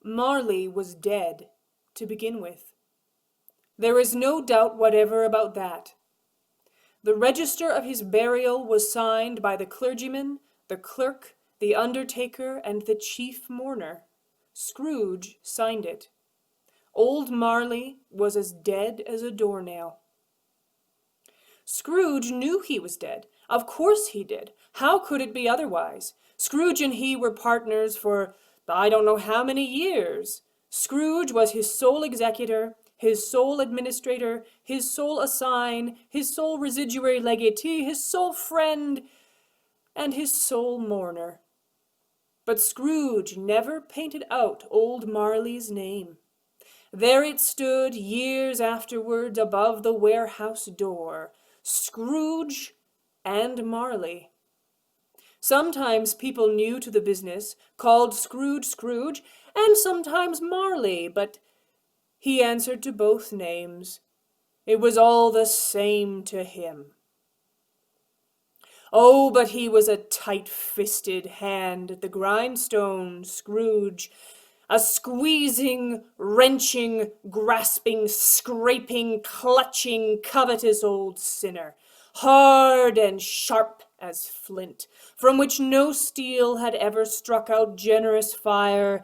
Marley was dead, to begin with. There is no doubt whatever about that. The register of his burial was signed by the clergyman, the clerk, the undertaker, and the chief mourner. Scrooge signed it. Old Marley was as dead as a doornail. Scrooge knew he was dead. Of course he did. How could it be otherwise? Scrooge and he were partners for I don't know how many years. Scrooge was his sole executor, his sole administrator, his sole assign, his sole residuary legatee, his sole friend, and his sole mourner. But Scrooge never painted out old Marley's name. There it stood years afterwards above the warehouse door, Scrooge and Marley. Sometimes people new to the business called Scrooge Scrooge, and sometimes Marley, but he answered to both names. It was all the same to him. Oh, but he was a tight-fisted hand at the grindstone, Scrooge, a squeezing, wrenching, grasping, scraping, clutching, covetous old sinner, hard and sharp as flint, from which no steel had ever struck out generous fire,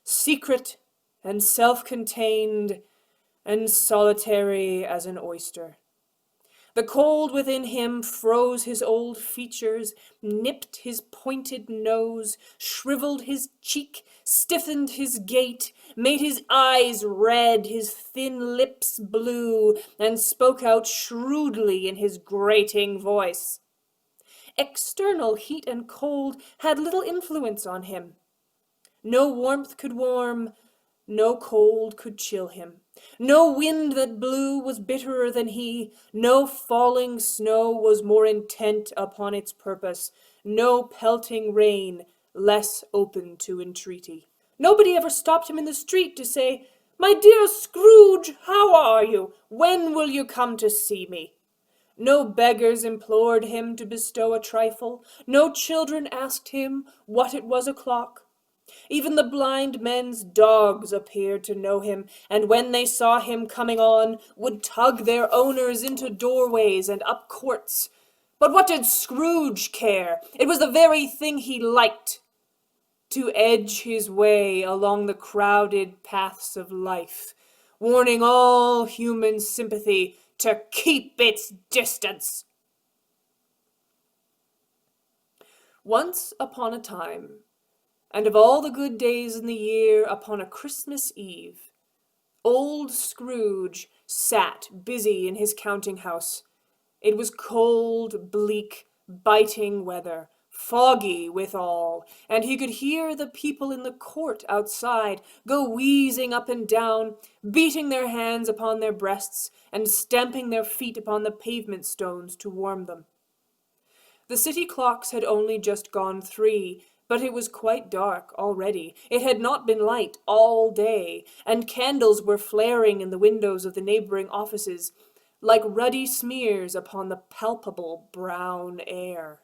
secret and self-contained and solitary as an oyster. The cold within him froze his old features, nipped his pointed nose, shriveled his cheek, stiffened his gait, made his eyes red, his thin lips blue, and spoke out shrewdly in his grating voice. External heat and cold had little influence on him. No warmth could warm, no cold could chill him. No wind that blew was bitterer than he. No falling snow was more intent upon its purpose. No pelting rain less open to entreaty. Nobody ever stopped him in the street to say, "My dear Scrooge, how are you? When will you come to see me?" No beggars implored him to bestow a trifle. No children asked him what it was o'clock. Even the blind men's dogs appeared to know him, and when they saw him coming on, would tug their owners into doorways and up courts. But what did Scrooge care? It was the very thing he liked, to edge his way along the crowded paths of life, warning all human sympathy to keep its distance. Once upon a time, and of all the good days in the year, upon a Christmas Eve, old Scrooge sat busy in his counting-house. It was cold, bleak, biting weather, foggy withal, and he could hear the people in the court outside go wheezing up and down, beating their hands upon their breasts, and stamping their feet upon the pavement stones to warm them. The city clocks had only just gone 3, but it was quite dark already. It had not been light all day, and candles were flaring in the windows of the neighboring offices, like ruddy smears upon the palpable brown air.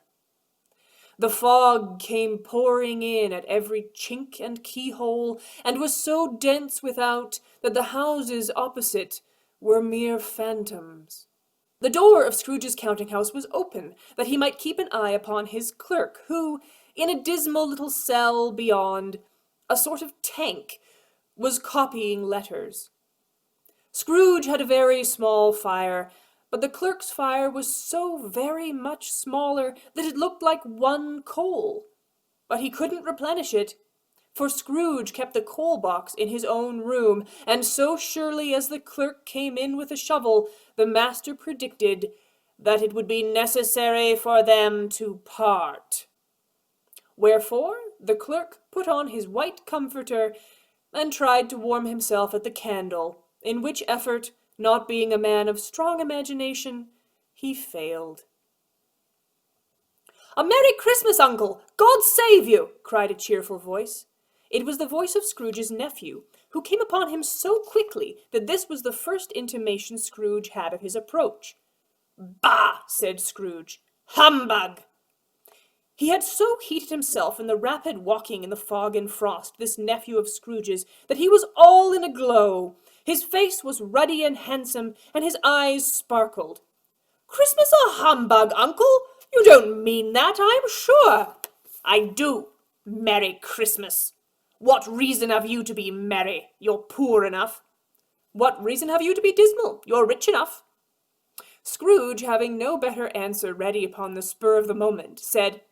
The fog came pouring in at every chink and keyhole, and was so dense without that the houses opposite were mere phantoms. The door of Scrooge's counting-house was open, that he might keep an eye upon his clerk, who, in a dismal little cell beyond, a sort of tank, was copying letters. Scrooge had a very small fire, but the clerk's fire was so very much smaller that it looked like one coal. But he couldn't replenish it, for Scrooge kept the coal-box in his own room, and so surely as the clerk came in with a shovel, the master predicted that it would be necessary for them to part. Wherefore the clerk put on his white comforter and tried to warm himself at the candle, in which effort, not being a man of strong imagination, he failed. "A Merry Christmas, Uncle! God save you!" cried a cheerful voice. It was the voice of Scrooge's nephew, who came upon him so quickly that this was the first intimation Scrooge had of his approach. "Bah!" said Scrooge. "Humbug!" He had so heated himself in the rapid walking in the fog and frost, this nephew of Scrooge's, that he was all in a glow. His face was ruddy and handsome, and his eyes sparkled. "Christmas a humbug, uncle? You don't mean that, I'm sure." "I do. Merry Christmas. What reason have you to be merry? You're poor enough." "What reason have you to be dismal? You're rich enough." Scrooge, having no better answer ready upon the spur of the moment, said,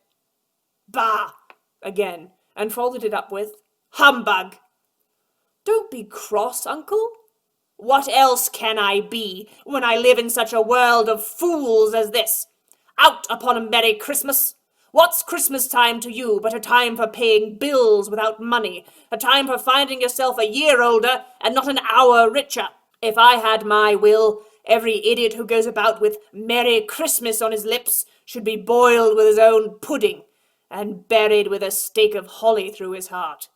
"Bah!" again, and followed it up with, "Humbug." "Don't be cross, uncle." "What else can I be, when I live in such a world of fools as this? Out upon a Merry Christmas! What's Christmas time to you but a time for paying bills without money, a time for finding yourself a year older and not an hour richer? If I had my will, every idiot who goes about with Merry Christmas on his lips should be boiled with his own pudding and buried with a stake of holly through his heart.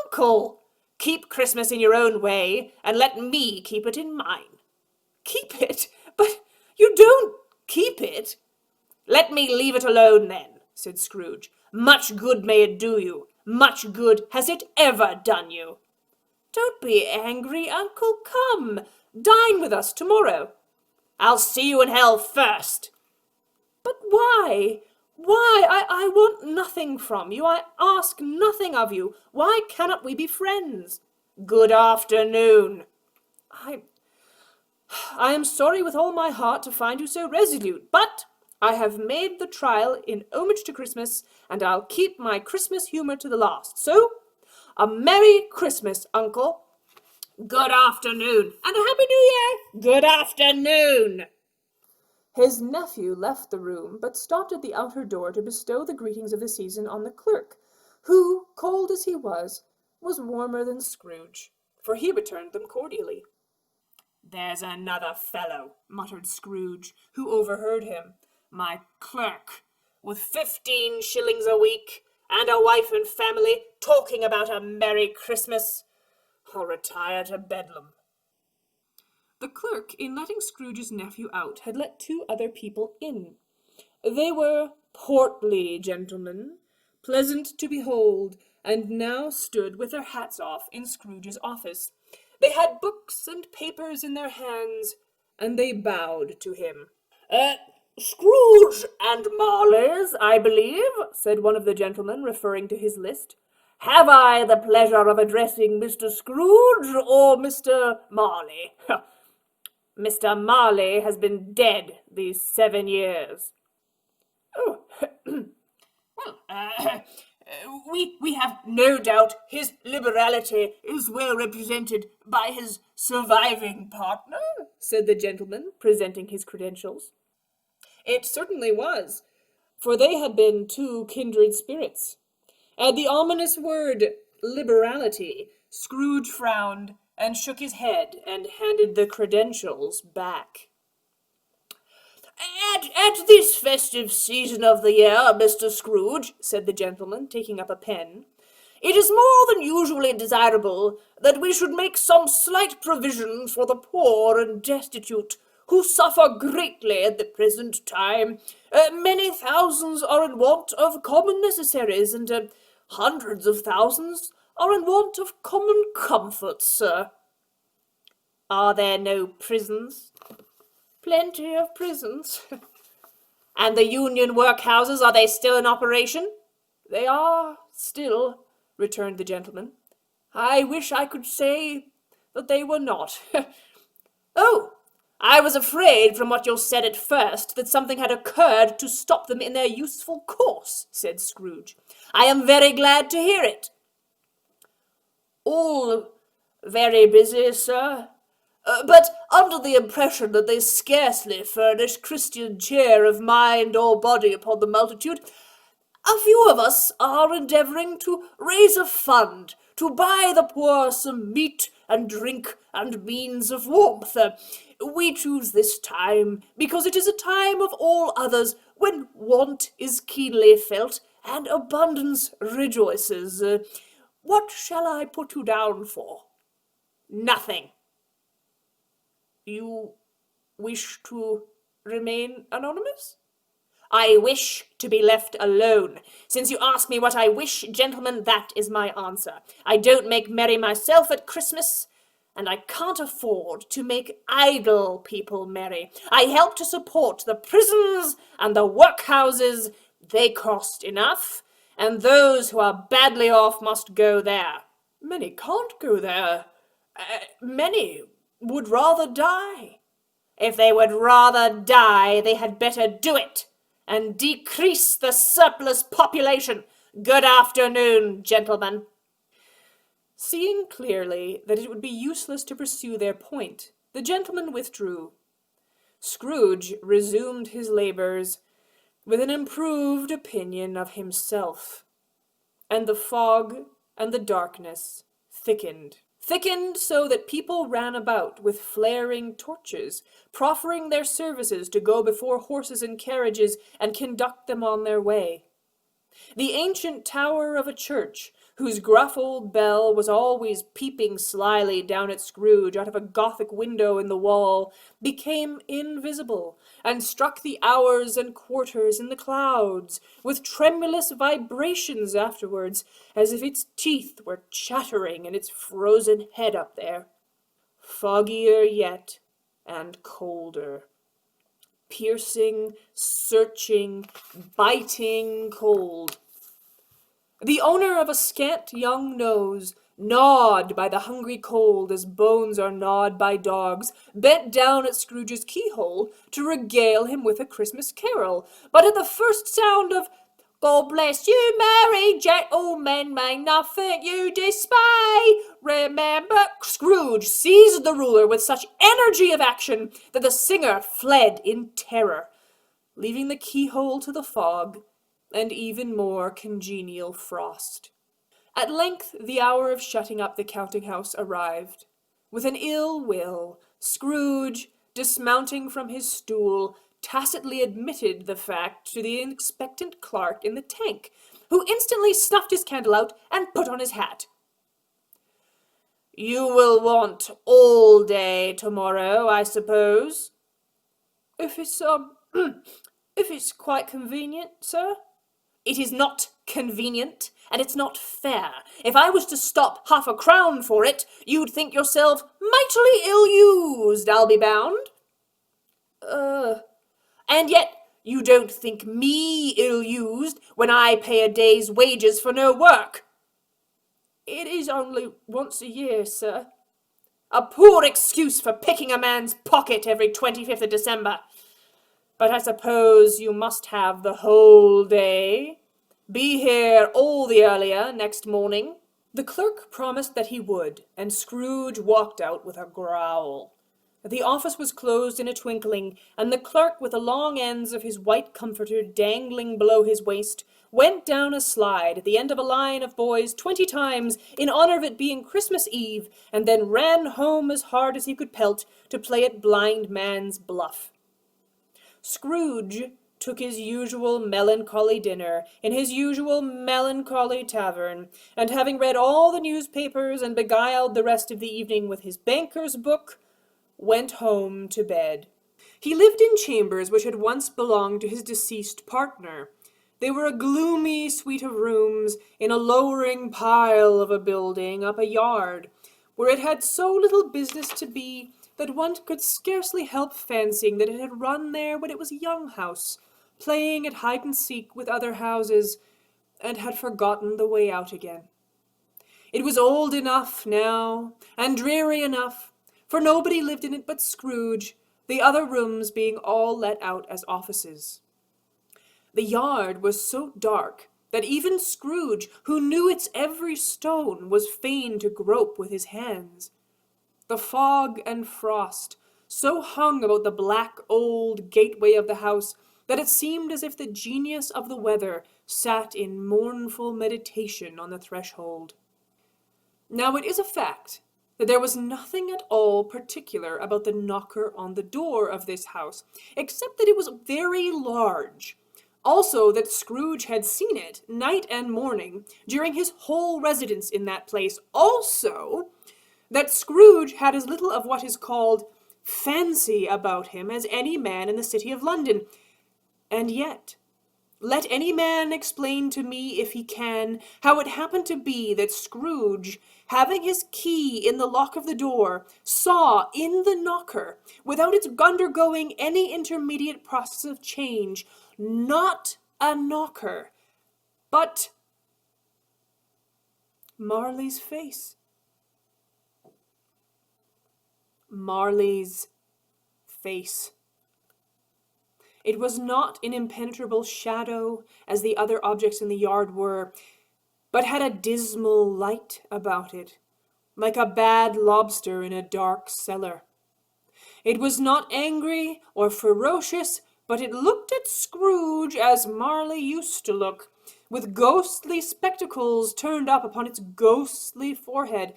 Uncle, keep Christmas in your own way, and let me keep it in mine." "Keep it? But you don't keep it." "Let me leave it alone, then," said Scrooge. "Much good may it do you. Much good has it ever done you." "Don't be angry, uncle. Come, dine with us tomorrow." "I'll see you in hell first." "But why? Why? I want nothing from you. I ask nothing of you. Why cannot we be friends?" "Good afternoon." I am sorry with all my heart to find you so resolute, but I have made the trial in homage to Christmas, and I'll keep my Christmas humor to the last. So, a Merry Christmas, uncle." "Good afternoon." "And a Happy New Year." "Good afternoon." His nephew left the room, but stopped at the outer door to bestow the greetings of the season on the clerk, who, cold as he was warmer than Scrooge, for he returned them cordially. "There's another fellow," muttered Scrooge, who overheard him. "My clerk, with 15 shillings a week, and a wife and family, talking about a Merry Christmas. I'll retire to Bedlam." The clerk, in letting Scrooge's nephew out, had let 2 other people in. They were portly gentlemen, pleasant to behold, and now stood with their hats off in Scrooge's office. They had books and papers in their hands, and they bowed to him. "Scrooge and Marley's, I believe," said one of the gentlemen, referring to his list. "Have I the pleasure of addressing Mr. Scrooge or Mr. Marley?" "Mr. Marley has been dead these 7 years." "Oh, well, we have no doubt his liberality is well represented by his surviving partner," said the gentleman, presenting his credentials. It certainly was, for they had been 2 kindred spirits. At the ominous word liberality, Scrooge frowned and shook his head and handed the credentials back. At this festive season of the year, Mr. Scrooge," said the gentleman, taking up a pen, "it is more than usually desirable that we should make some slight provision for the poor and destitute, who suffer greatly at the present time. Many thousands are in want of common necessaries, and hundreds of thousands are in want of common comforts, sir." "Are there no prisons?" "Plenty of prisons." "And the union workhouses, are they still in operation?" "They are still," returned the gentleman. "I wish I could say that they were not." "Oh, I was afraid, from what you said at first, that something had occurred to stop them in their useful course," said Scrooge. "I am very glad to hear it." "All very busy, sir, but under the impression that they scarcely furnish Christian cheer of mind or body upon the multitude, a few of us are endeavouring to raise a fund to buy the poor some meat and drink and means of warmth. We choose this time because it is a time of all others when want is keenly felt and abundance rejoices. What shall I put you down for?" "Nothing." "You wish to remain anonymous?" I wish to be left alone. Since you ask me what I wish, gentlemen, that is my answer. I don't make merry myself at Christmas, and I can't afford to make idle people merry. I help to support the prisons and the workhouses. They cost enough, and those who are badly off must go there. Many can't go there. Many would rather die. If they would rather die, they had better do it and decrease the surplus population. Good afternoon, gentlemen. Seeing clearly that it would be useless to pursue their point, the gentlemen withdrew. Scrooge resumed his labors with an improved opinion of himself, and the fog and the darkness thickened so that people ran about with flaring torches, proffering their services to go before horses and carriages and conduct them on their way. The ancient tower of a church, whose gruff old bell was always peeping slyly down at Scrooge out of a Gothic window in the wall, became invisible, and struck the hours and quarters in the clouds, with tremulous vibrations afterwards, as if its teeth were chattering in its frozen head up there. Foggier yet, and colder. Piercing, searching, biting cold. The owner of a scant young nose, gnawed by the hungry cold as bones are gnawed by dogs, bent down at Scrooge's keyhole to regale him with a Christmas carol. But at the first sound of "God bless you, merry gentlemen, may nothing you dismay, remember," Scrooge seized the ruler with such energy of action that the singer fled in terror, leaving the keyhole to the fog and even more congenial frost. At length the hour of shutting up the counting-house arrived. With an ill will, Scrooge, dismounting from his stool, tacitly admitted the fact to the expectant clerk in the tank, who instantly snuffed his candle out and put on his hat. "You will want all day tomorrow, I suppose?" If it's quite convenient, sir." "It is not convenient, and it's not fair. If I was to stop half-a-crown for it, you'd think yourself mightily ill-used, I'll be bound." "And yet you don't think me ill-used when I pay a day's wages for no work." "It is only once a year, sir." "A poor excuse for picking a man's pocket every 25th of December. But I suppose you must have the whole day. Be here all the earlier next morning." The clerk promised that he would, and Scrooge walked out with a growl. The office was closed in a twinkling, and the clerk, with the long ends of his white comforter dangling below his waist, went down a slide at the end of a line of boys 20 times in honor of it being Christmas Eve, and then ran home as hard as he could pelt to play at blind man's bluff. Scrooge took his usual melancholy dinner in his usual melancholy tavern, and having read all the newspapers and beguiled the rest of the evening with his banker's book, went home to bed. He lived in chambers which had once belonged to his deceased partner. They were a gloomy suite of rooms in a lowering pile of a building up a yard, where it had so little business to be that one could scarcely help fancying that it had run there when it was a young house, playing at hide-and-seek with other houses, and had forgotten the way out again. It was old enough now, and dreary enough, for nobody lived in it but Scrooge, the other rooms being all let out as offices. The yard was so dark that even Scrooge, who knew its every stone, was fain to grope with his hands. The fog and frost so hung about the black old gateway of the house that it seemed as if the genius of the weather sat in mournful meditation on the threshold. Now it is a fact that there was nothing at all particular about the knocker on the door of this house, except that it was very large. Also that Scrooge had seen it night and morning during his whole residence in that place. Also that Scrooge had as little of what is called fancy about him as any man in the city of London. And yet, let any man explain to me, if he can, how it happened to be that Scrooge, having his key in the lock of the door, saw in the knocker, without its undergoing any intermediate process of change, not a knocker, but Marley's face. Marley's face. It was not an impenetrable shadow, as the other objects in the yard were, but had a dismal light about it, like a bad lobster in a dark cellar. It was not angry or ferocious, but it looked at Scrooge as Marley used to look, with ghostly spectacles turned up upon its ghostly forehead.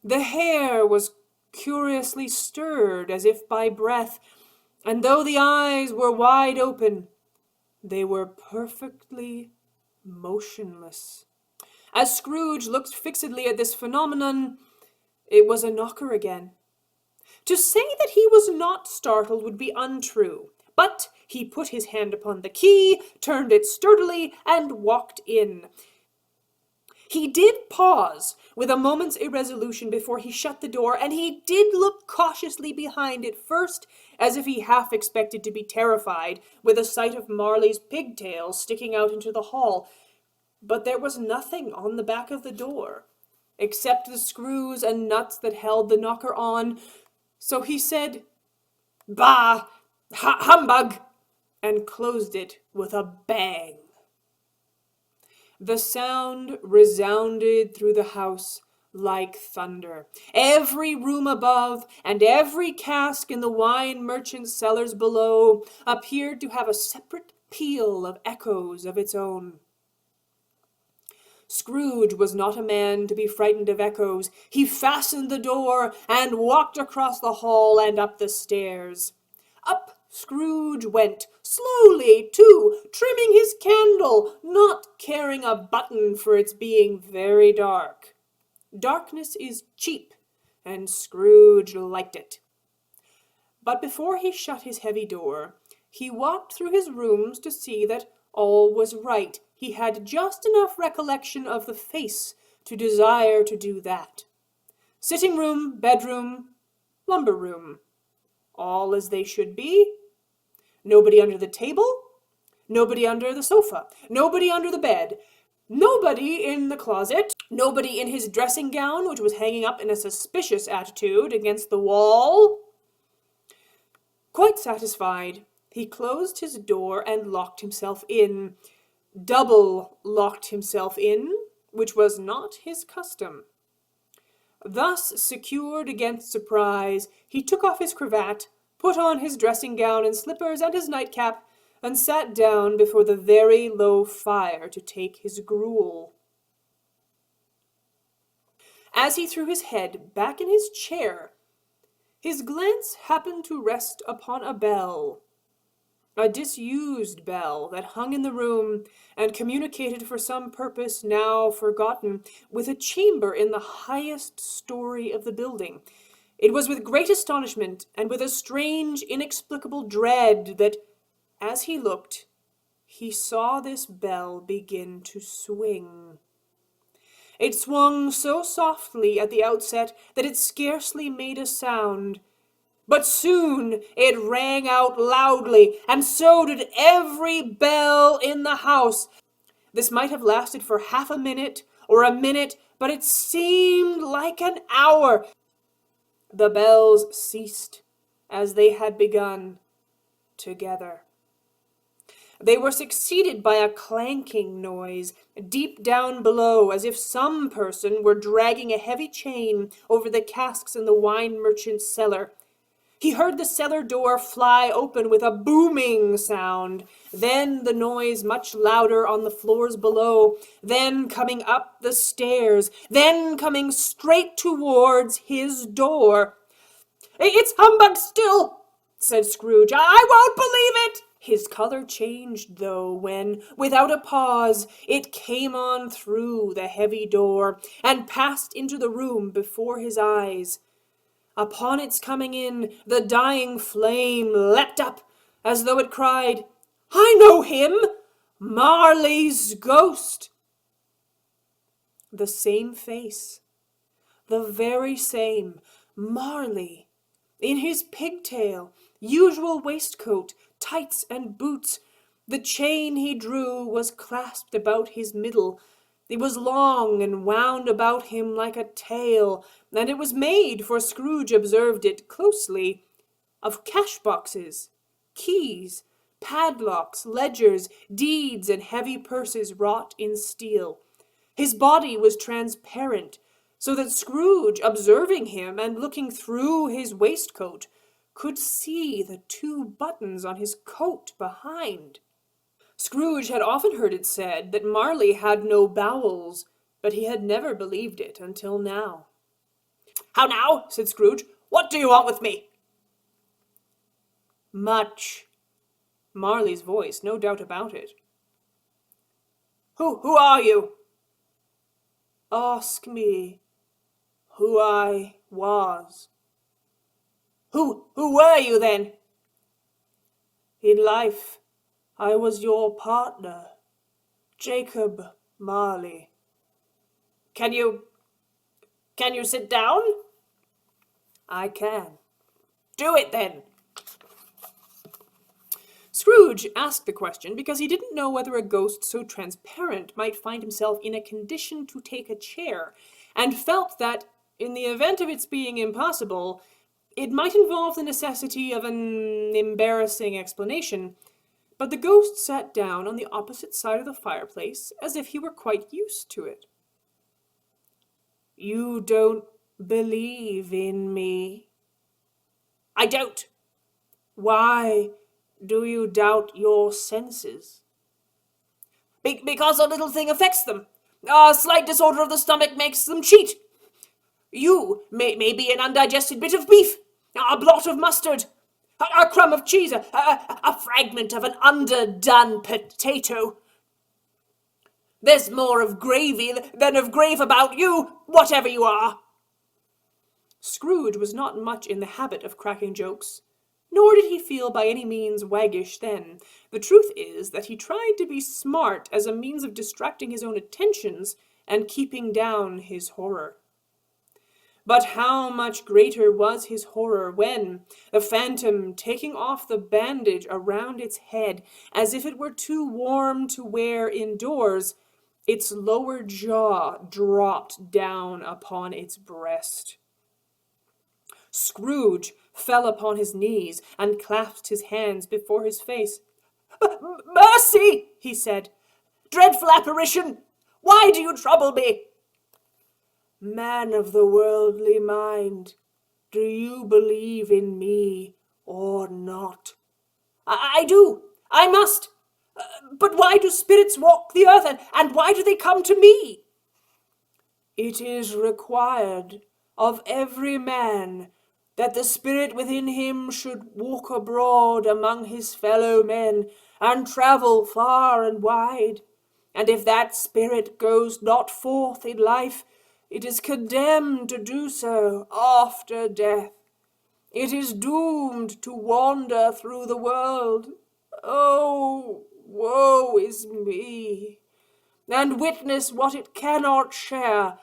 The hair was curiously stirred, as if by breath, and though the eyes were wide open, they were perfectly motionless. As Scrooge looked fixedly at this phenomenon, it was a knocker again. To say that he was not startled would be untrue, but he put his hand upon the key, turned it sturdily, and walked in. He did pause with a moment's irresolution before he shut the door, and he did look cautiously behind it first, as if he half expected to be terrified with the sight of Marley's pigtails sticking out into the hall. But there was nothing on the back of the door, except the screws and nuts that held the knocker on, so he said, "Bah! Humbug!" and closed it with a bang. The sound resounded through the house like thunder. Every room above, and every cask in the wine merchant's cellars below, appeared to have a separate peal of echoes of its own. Scrooge was not a man to be frightened of echoes. He fastened the door, and walked across the hall and up the stairs. Up Scrooge went, slowly, too, trimming his candle, not caring a button for its being very dark. Darkness is cheap, and Scrooge liked it. But before he shut his heavy door, he walked through his rooms to see that all was right. He had just enough recollection of the face to desire to do that. Sitting room, bedroom, lumber room, all as they should be. Nobody under the table, nobody under the sofa, nobody under the bed, nobody in the closet, nobody in his dressing gown, which was hanging up in a suspicious attitude against the wall. Quite satisfied, he closed his door and locked himself in. Double locked himself in, which was not his custom. Thus secured against surprise, he took off his cravat, put on his dressing gown and slippers and his nightcap, and sat down before the very low fire to take his gruel. As he threw his head back in his chair, his glance happened to rest upon a bell, a disused bell that hung in the room and communicated for some purpose now forgotten with a chamber in the highest story of the building. It was with great astonishment and with a strange, inexplicable dread that, as he looked, he saw this bell begin to swing. It swung so softly at the outset that it scarcely made a sound, but soon it rang out loudly, and so did every bell in the house. This might have lasted for half a minute or a minute, but it seemed like an hour. The bells ceased as they had begun, together. They were succeeded by a clanking noise deep down below, as if some person were dragging a heavy chain over the casks in the wine merchant's cellar. He heard the cellar door fly open with a booming sound, then the noise much louder on the floors below, then coming up the stairs, then coming straight towards his door. "It's humbug still," said Scrooge. "I won't believe it." His color changed, though, when, without a pause, it came on through the heavy door, and passed into the room before his eyes. Upon its coming in, the dying flame leapt up, as though it cried, I know him! Marley's ghost! The same face, the very same, Marley, in his pigtail, usual waistcoat, tights and boots. The chain he drew was clasped about his middle. It was long and wound about him like a tail, and it was made, for Scrooge observed it closely, of cash-boxes, keys, padlocks, ledgers, deeds, and heavy purses wrought in steel. His body was transparent, so that Scrooge, observing him and looking through his waistcoat, could see the 2 buttons on his coat behind. Scrooge had often heard it said that Marley had no bowels, but he had never believed it until now. "How now?" said Scrooge. "What do you want with me?" "Much." Marley's voice, no doubt about it. Who are you?" "Ask me who I was." Who were you then?" "In life, I was your partner, Jacob Marley." Can you sit down?" "I can." "Do it then." Scrooge asked the question because he didn't know whether a ghost so transparent might find himself in a condition to take a chair, and felt that, in the event of its being impossible, it might involve the necessity of an embarrassing explanation. But the ghost sat down on the opposite side of the fireplace, as if he were quite used to it. "You don't believe in me?" "I don't." "Why do you doubt your senses?" Because a little thing affects them. A slight disorder of the stomach makes them cheat. You may be an undigested bit of beef, a blot of mustard, a crumb of cheese, a fragment of an underdone potato. There's more of gravy than of grave about you, whatever you are." Scrooge was not much in the habit of cracking jokes, nor did he feel by any means waggish then. The truth is that he tried to be smart as a means of distracting his own attentions and keeping down his horror. But how much greater was his horror when, the phantom taking off the bandage around its head, as if it were too warm to wear indoors, its lower jaw dropped down upon its breast. Scrooge fell upon his knees and clasped his hands before his face. "Mercy!" he said. "Dreadful apparition! Why do you trouble me?" "Man of the worldly mind, do you believe in me or not?" I do. I must. But why do spirits walk the earth, and why do they come to me?" "It is required of every man that the spirit within him should walk abroad among his fellow men, and travel far and wide. And if that spirit goes not forth in life, it is condemned to do so after death. It is doomed to wander through the world. Oh, woe is me! And witness what it cannot share,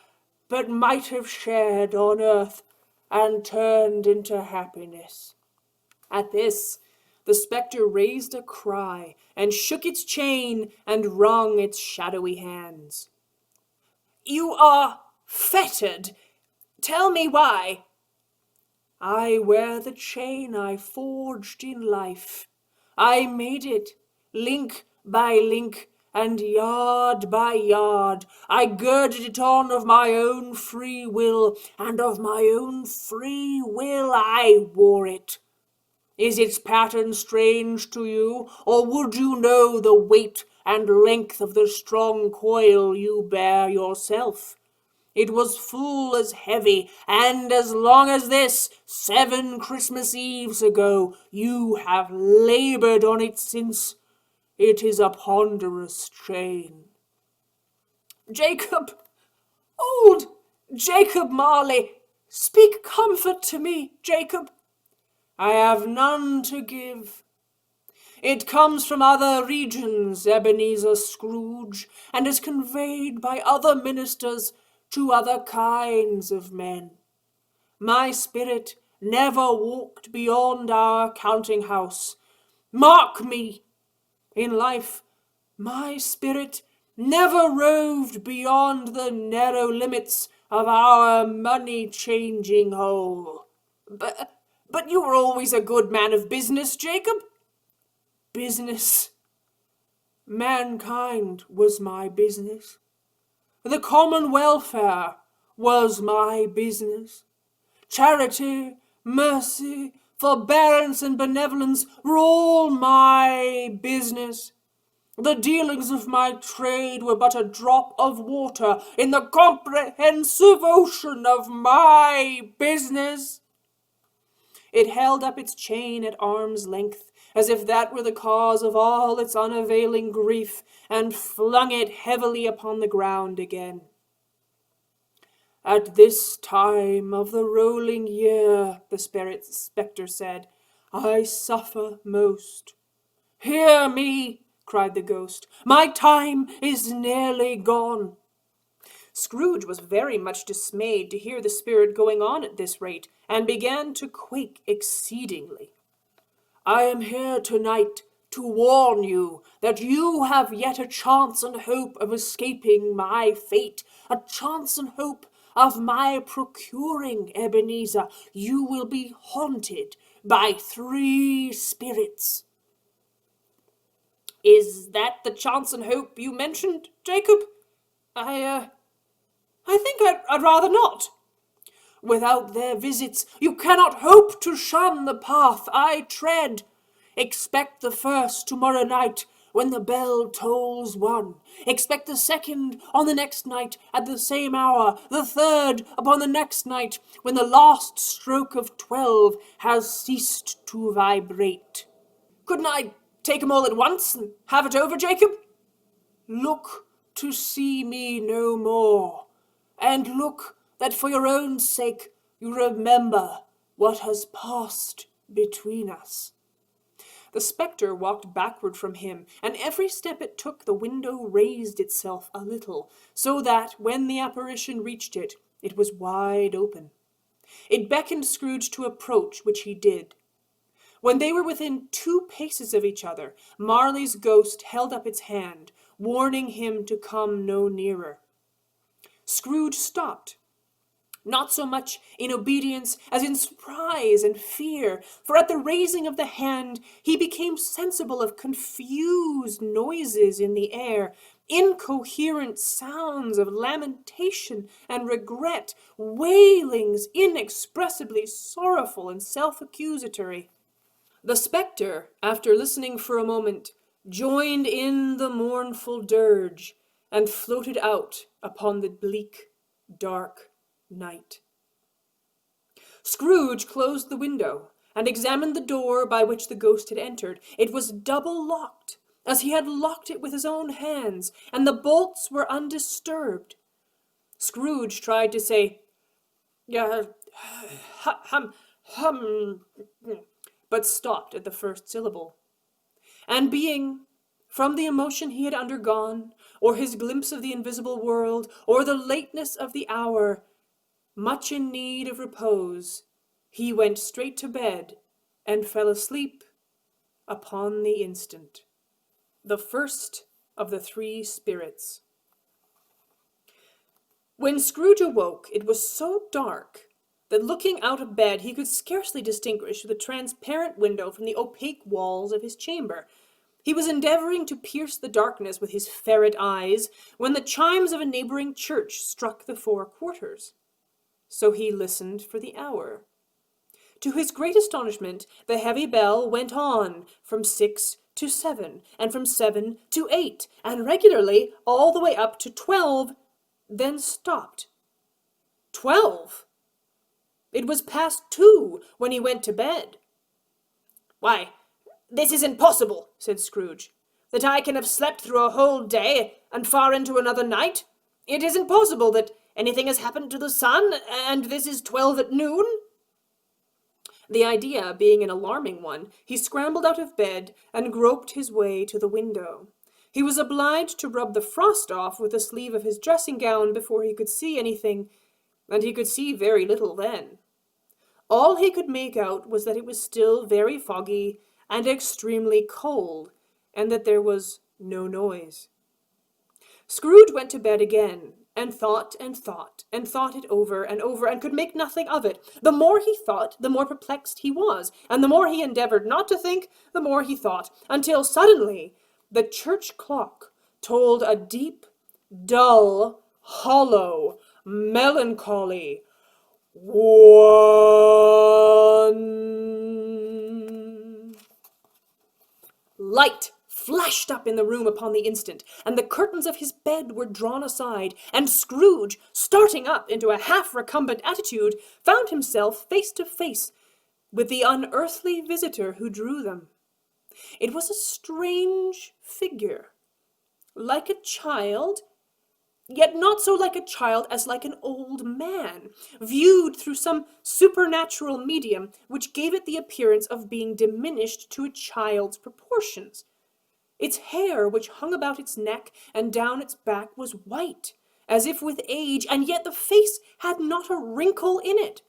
but might have shared on earth, and turned into happiness." At this, the spectre raised a cry, and shook its chain, and wrung its shadowy hands. "You are fettered. Tell me why." "I wear the chain I forged in life. I made it, link by link, and yard by yard. I girded it on of my own free will, and of my own free will I wore it. Is its pattern strange to you, or would you know the weight and length of the strong coil you bear yourself? It was full as heavy and as long as this 7 Christmas Eves ago. You have labored on it since. It is a ponderous chain." "Jacob, old Jacob Marley, speak comfort to me, Jacob." "I have none to give. It comes from other regions, Ebenezer Scrooge, and is conveyed by other ministers to other kinds of men. My spirit never walked beyond our counting-house. Mark me! In life, my spirit never roved beyond the narrow limits of our money-changing hole. But you were always a good man of business, Jacob. Business. Mankind was my business. The common welfare was my business. Charity, mercy, forbearance, and benevolence were all my business. The dealings of my trade were but a drop of water in the comprehensive ocean of my business. It held up its chain at arm's length, as if that were the cause of all its unavailing grief, and flung it heavily upon the ground again. At this time of the rolling year, the spectre said, I suffer most. Hear me, cried the ghost. My time is nearly gone. Scrooge was very much dismayed to hear the spirit going on at this rate, and began to quake exceedingly. I am here tonight to warn you that you have yet a chance and hope of escaping my fate, a chance and hope of my procuring, Ebenezer. You will be haunted by 3 spirits. Is that the chance and hope you mentioned, Jacob? I think I'd rather not. Without their visits, you cannot hope to shun the path I tread. Expect the first tomorrow night, when the bell tolls 1. Expect the second on the next night at the same hour, the third upon the next night, when the last stroke of 12 has ceased to vibrate. Couldn't I take 'em all at once and have it over, Jacob? Look to see me no more, and look that for your own sake you remember what has passed between us. The spectre walked backward from him, and every step it took the window raised itself a little, so that, when the apparition reached it, it was wide open. It beckoned Scrooge to approach, which he did. When they were within 2 paces of each other, Marley's ghost held up its hand, warning him to come no nearer. Scrooge stopped, not so much in obedience as in surprise and fear, for at the raising of the hand he became sensible of confused noises in the air, incoherent sounds of lamentation and regret, wailings inexpressibly sorrowful and self-accusatory. The spectre, after listening for a moment, joined in the mournful dirge, and floated out upon the bleak, dark night. Scrooge closed the window, and examined the door by which the ghost had entered. It was double locked, as he had locked it with his own hands, and the bolts were undisturbed. Scrooge tried to say, hum, but stopped at the first syllable. And being, from the emotion he had undergone, or his glimpse of the invisible world, or the lateness of the hour, much in need of repose, he went straight to bed, and fell asleep upon the instant. The first of the 3 spirits. When Scrooge awoke, it was so dark that looking out of bed he could scarcely distinguish the transparent window from the opaque walls of his chamber. He was endeavoring to pierce the darkness with his ferret eyes, when the chimes of a neighboring church struck the 4 quarters. So he listened for the hour. To his great astonishment, the heavy bell went on from 6 to 7, and from 7 to 8, and regularly all the way up to 12, then stopped. 12! It was past 2 when he went to bed. Why, this is impossible, said Scrooge, that I can have slept through a whole day and far into another night. It is impossible that anything has happened to the sun, and this is 12 at noon. The idea being an alarming one, he scrambled out of bed and groped his way to the window. He was obliged to rub the frost off with the sleeve of his dressing gown before he could see anything, and he could see very little then. All he could make out was that it was still very foggy and extremely cold, and that there was no noise. Scrooge went to bed again, and thought and thought, and thought it over, and could make nothing of it. The more he thought, the more perplexed he was, and the more he endeavored not to think, the more he thought, until suddenly the church clock tolled a deep, dull, hollow, melancholy 1. Light flashed up in the room upon the instant, and the curtains of his bed were drawn aside, and Scrooge, starting up into a half-recumbent attitude, found himself face to face with the unearthly visitor who drew them. It was a strange figure, like a child, yet not so like a child as like an old man, viewed through some supernatural medium which gave it the appearance of being diminished to a child's proportions. Its hair, which hung about its neck and down its back, was white, as if with age, and yet the face had not a wrinkle in it.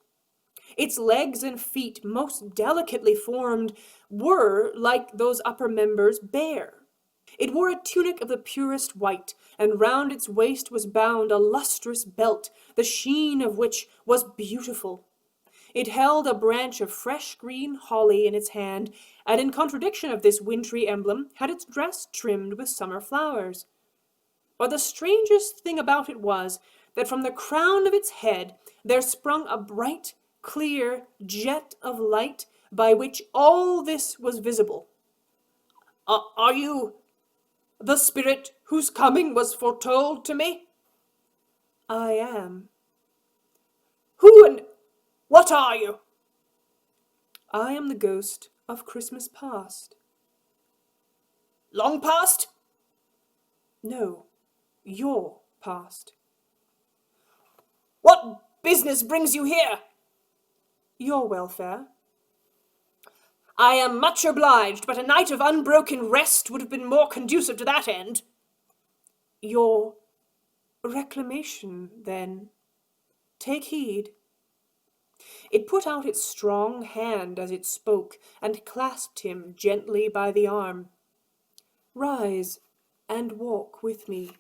Its legs and feet, most delicately formed, were, like those upper members, bare. It wore a tunic of the purest white, and round its waist was bound a lustrous belt, the sheen of which was beautiful. It held a branch of fresh green holly in its hand, and in contradiction of this wintry emblem, had its dress trimmed with summer flowers. But the strangest thing about it was, that from the crown of its head there sprung a bright, clear jet of light, by which all this was visible. Are you the spirit whose coming was foretold to me?" "I am." "Who and what are you?" "I am the ghost of Christmas past." "Long past?" "No, your past." "What business brings you here?" "Your welfare." "I am much obliged, but a night of unbroken rest would have been more conducive to that end." "Your reclamation, then. Take heed." It put out its strong hand as it spoke, and clasped him gently by the arm. "Rise, and walk with me."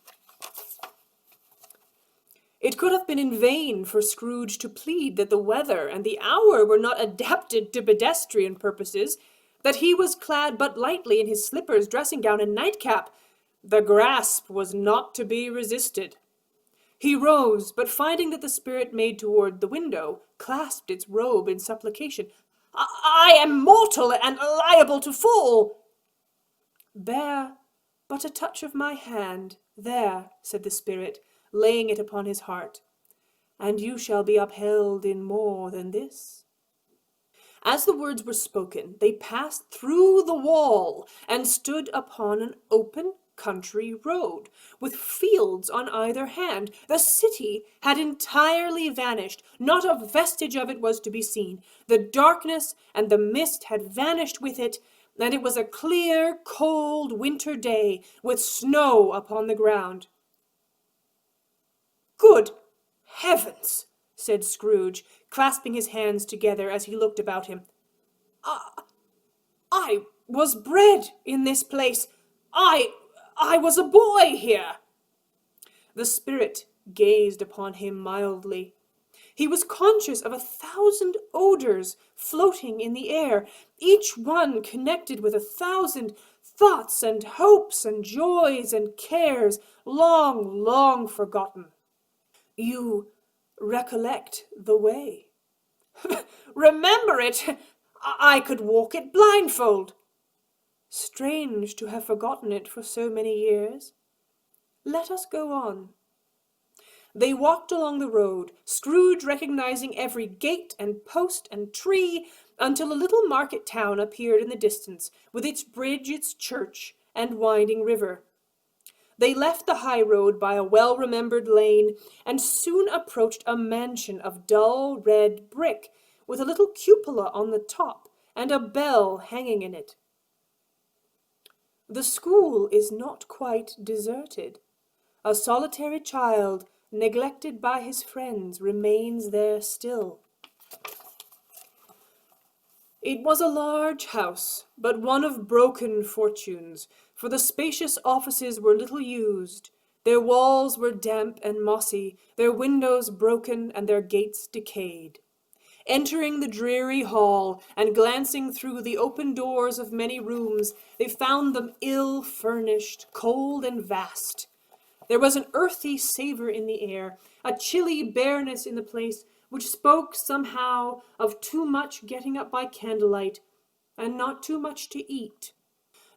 It could have been in vain for Scrooge to plead that the weather and the hour were not adapted to pedestrian purposes, that he was clad but lightly in his slippers, dressing gown, and nightcap. The grasp was not to be resisted. He rose, but finding that the spirit made toward the window, clasped its robe in supplication. I am mortal and liable to fall." "Bear but a touch of my hand, there," said the spirit, laying it upon his heart, "and you shall be upheld in more than this." As the words were spoken, they passed through the wall, and stood upon an open country road, with fields on either hand. The city had entirely vanished. Not a vestige of it was to be seen. The darkness and the mist had vanished with it, and it was a clear, cold winter day, with snow upon the ground. "Good heavens!" said Scrooge, clasping his hands together as he looked about him. I was bred in this place. I was a boy here." The spirit gazed upon him mildly. He was conscious of 1,000 odors floating in the air, each one connected with 1,000 thoughts and hopes and joys and cares long, long forgotten. "You recollect the way?" "Remember it? I could walk it blindfold." "Strange to have forgotten it for so many years. Let us go on." They walked along the road, Scrooge recognizing every gate and post and tree, until a little market town appeared in the distance, with its bridge, its church, and winding river. They left the high road by a well-remembered lane, and soon approached a mansion of dull red brick, with a little cupola on the top and a bell hanging in it. The school is not quite deserted. A solitary child, neglected by his friends, remains there still. It was a large house, but one of broken fortunes, for the spacious offices were little used. Their walls were damp and mossy, their windows broken, and their gates decayed. Entering the dreary hall, and glancing through the open doors of many rooms, they found them ill-furnished, cold and vast. There was an earthy savour in the air, a chilly bareness in the place, which spoke somehow of too much getting up by candlelight, and not too much to eat.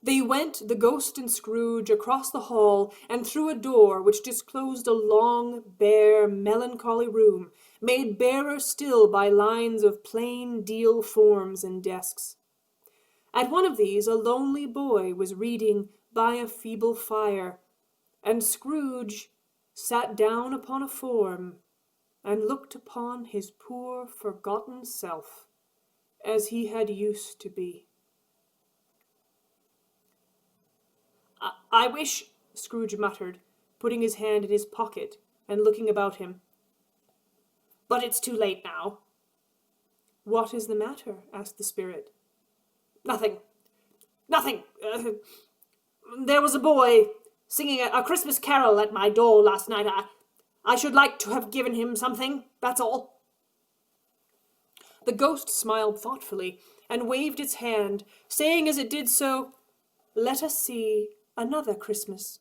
They went, the ghost and Scrooge, across the hall, and through a door which disclosed a long, bare, melancholy room, made barer still by lines of plain deal forms and desks. At one of these a lonely boy was reading by a feeble fire, and Scrooge sat down upon a form, and looked upon his poor forgotten self, as he had used to be. I wish, Scrooge muttered, putting his hand in his pocket and looking about him. But it's too late now. What is the matter? Asked the spirit. Nothing. There was a boy singing a Christmas carol at my door last night. I should like to have given him something, that's all. The ghost smiled thoughtfully and waved its hand, saying as it did so, "Let us see another Christmas."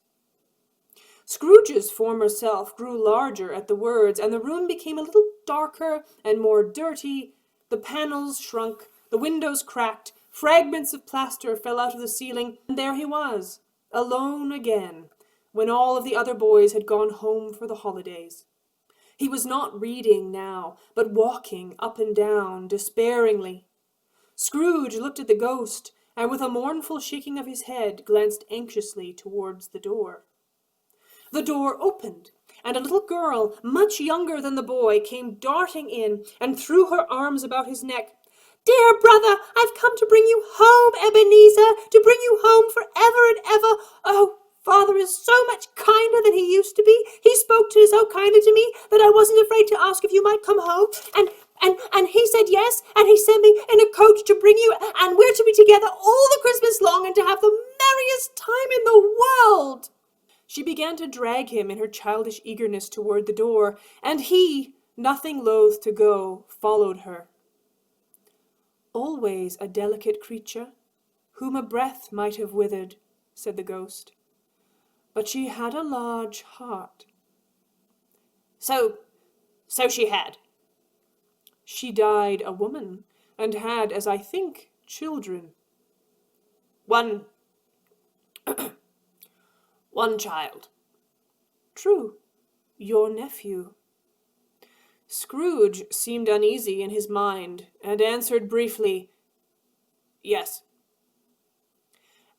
Scrooge's former self grew larger at the words, and the room became a little darker and more dirty. The panels shrunk, the windows cracked, fragments of plaster fell out of the ceiling, and there he was, alone again, when all of the other boys had gone home for the holidays. He was not reading now, but walking up and down despairingly. Scrooge looked at the ghost, and with a mournful shaking of his head, glanced anxiously towards the door. The door opened, and a little girl, much younger than the boy, came darting in and threw her arms about his neck. "Dear brother, I've come to bring you home, Ebenezer, to bring you home for ever and ever. Oh, Father is so much kinder than he used to be. He spoke to so kindly to me that I wasn't afraid to ask if you might come home, and he said yes, and he sent me in a coach to bring you, and we're to be together all the Christmas long and to have the merriest time in the world." She began to drag him in her childish eagerness toward the door, and he, nothing loath to go, followed her. "Always a delicate creature, whom a breath might have withered," said the ghost. "But she had a large heart." So she had. "She died a woman, and had, as I think, children." One child." "True, your nephew." Scrooge seemed uneasy in his mind, and answered briefly, "Yes."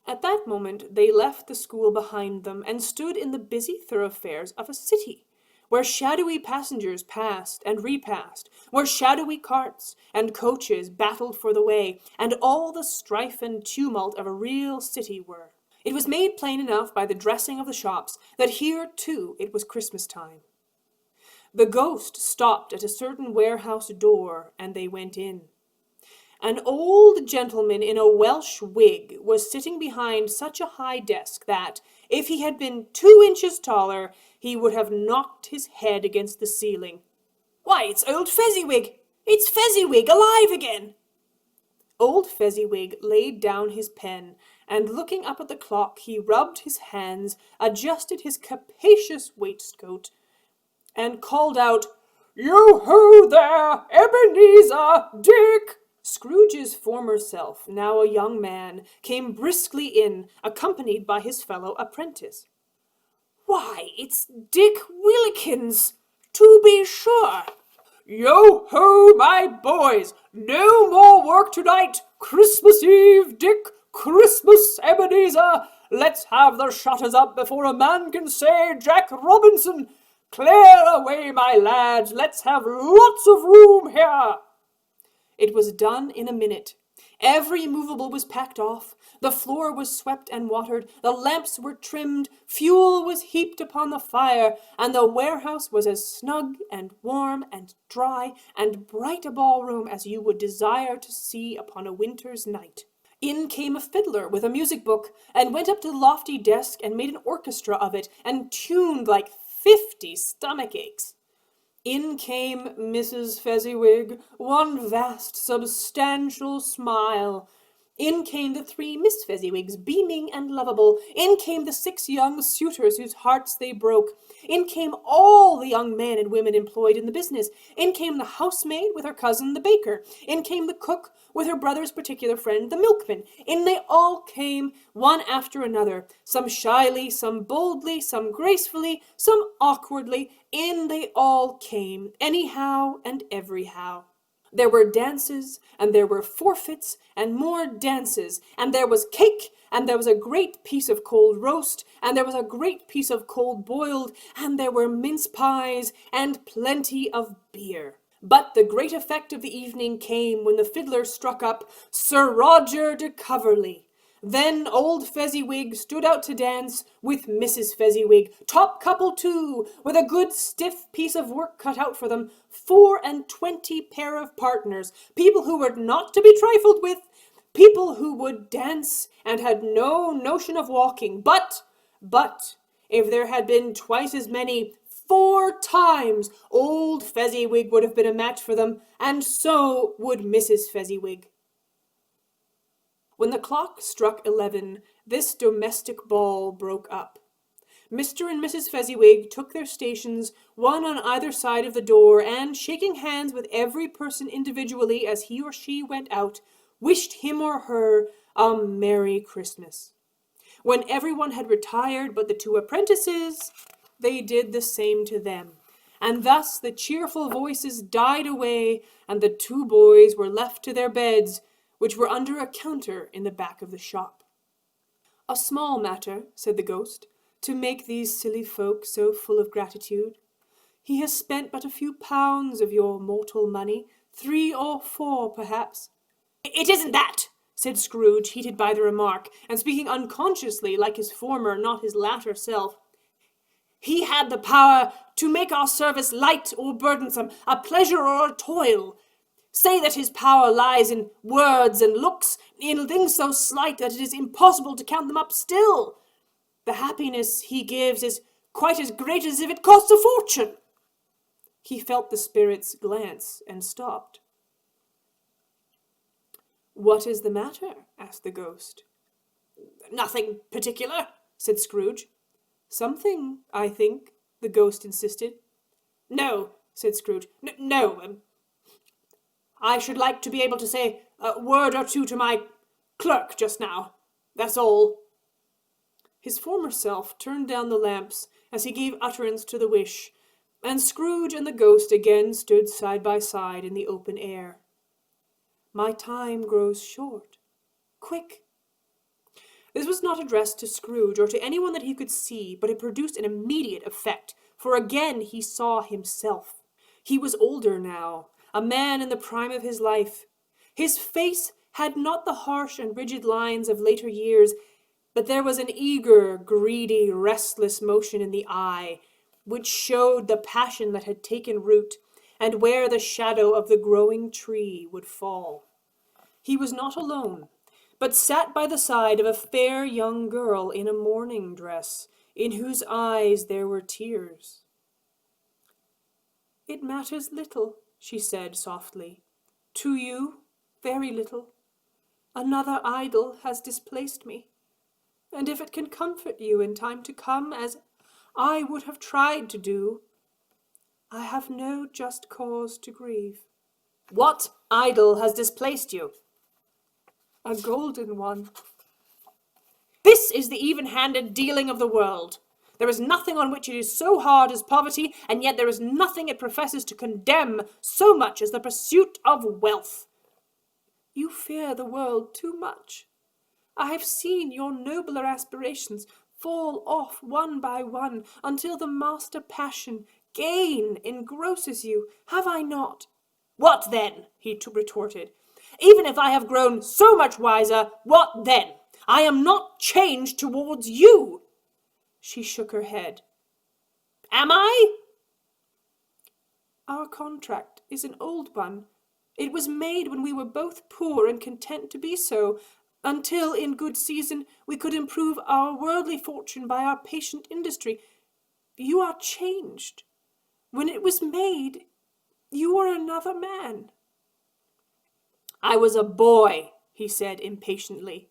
At that moment they left the school behind them, and stood in the busy thoroughfares of a city, where shadowy passengers passed and repassed, where shadowy carts and coaches battled for the way, and all the strife and tumult of a real city were. It was made plain enough by the dressing of the shops that here, too, it was Christmas time. The ghost stopped at a certain warehouse door, and they went in. An old gentleman in a Welsh wig was sitting behind such a high desk that, if he had been 2 inches taller, he would have knocked his head against the ceiling. "Why, it's old Fezziwig! It's Fezziwig alive again!" Old Fezziwig laid down his pen, and looking up at the clock, he rubbed his hands, adjusted his capacious waistcoat, and called out, "Yo-ho there, Ebenezer, Dick!" Scrooge's former self, now a young man, came briskly in, accompanied by his fellow apprentice. "Why, it's Dick Willikins, to be sure!" "Yo-ho, my boys! No more work tonight! Christmas Eve, Dick! Christmas, Ebenezer! Let's have the shutters up before a man can say Jack Robinson! Clear away, my lads! Let's have lots of room here!" It was done in a minute. Every movable was packed off, the floor was swept and watered, the lamps were trimmed, fuel was heaped upon the fire, and the warehouse was as snug and warm and dry and bright a ballroom as you would desire to see upon a winter's night. In came a fiddler with a music book, and went up to the lofty desk and made an orchestra of it, and tuned like 50 stomach aches. In came Mrs. Fezziwig, one vast, substantial smile. In came the 3 Miss Fezziwigs, beaming and lovable. In came the 6 young suitors whose hearts they broke. In came all the young men and women employed in the business. In came the housemaid with her cousin the baker. In came the cook with her brother's particular friend the milkman. In they all came, one after another, some shyly, some boldly, some gracefully, some awkwardly. In they all came, anyhow and everyhow. There were dances, and there were forfeits, and more dances, and there was cake, and there was a great piece of cold roast, and there was a great piece of cold boiled, and there were mince pies, and plenty of beer. But the great effect of the evening came when the fiddler struck up Sir Roger de Coverley. Then old Fezziwig stood out to dance with Mrs. Fezziwig, top couple too, with a good stiff piece of work cut out for them, 24 pair of partners, people who were not to be trifled with, people who would dance and had no notion of walking, but, if there had been twice as many, 4 times, old Fezziwig would have been a match for them, and so would Mrs. Fezziwig. When the clock struck 11, this domestic ball broke up. Mr. and Mrs. Fezziwig took their stations, one on either side of the door, and, shaking hands with every person individually as he or she went out, wished him or her a Merry Christmas. When everyone had retired but the 2 apprentices, they did the same to them, and thus the cheerful voices died away, and the 2 boys were left to their beds, which were under a counter in the back of the shop. "A small matter," said the ghost, "to make these silly folk so full of gratitude. He has spent but a few pounds of your mortal money, 3 or 4 perhaps." "It isn't that," said Scrooge, heated by the remark, and speaking unconsciously like his former, not his latter self. "He had the power to make our service light or burdensome, a pleasure or a toil. Say that his power lies in words and looks, in things so slight that it is impossible to count them up still. The happiness he gives is quite as great as if it costs a fortune." He felt the spirit's glance and stopped. "What is the matter?" asked the ghost. "Nothing particular," said Scrooge. "Something, I think," the ghost insisted. "No," said Scrooge. No. I should like to be able to say a word or 2 to my clerk just now. That's all." His former self turned down the lamps as he gave utterance to the wish, and Scrooge and the ghost again stood side by side in the open air. "My time grows short. Quick." This was not addressed to Scrooge or to anyone that he could see, but it produced an immediate effect, for again he saw himself. He was older now, a man in the prime of his life. His face had not the harsh and rigid lines of later years, but there was an eager, greedy, restless motion in the eye, which showed the passion that had taken root, and where the shadow of the growing tree would fall. He was not alone, but sat by the side of a fair young girl in a mourning dress, in whose eyes there were tears. "It matters little," she said softly. "To you, very little. Another idol has displaced me, and if it can comfort you in time to come, as I would have tried to do, I have no just cause to grieve." "What idol has displaced you?" "A golden one." "This is the even-handed dealing of the world. There is nothing on which it is so hard as poverty, and yet there is nothing it professes to condemn so much as the pursuit of wealth." "You fear the world too much. I have seen your nobler aspirations fall off one by one, until the master passion, gain, engrosses you. Have I not?" What then? He retorted. Even if I have grown so much wiser, what then? I am not changed towards you. She shook her head. Am I? Our contract is an old one. It was made when we were both poor and content to be so, until, in good season, we could improve our worldly fortune by our patient industry. You are changed. When it was made, you were another man. I was a boy, he said impatiently.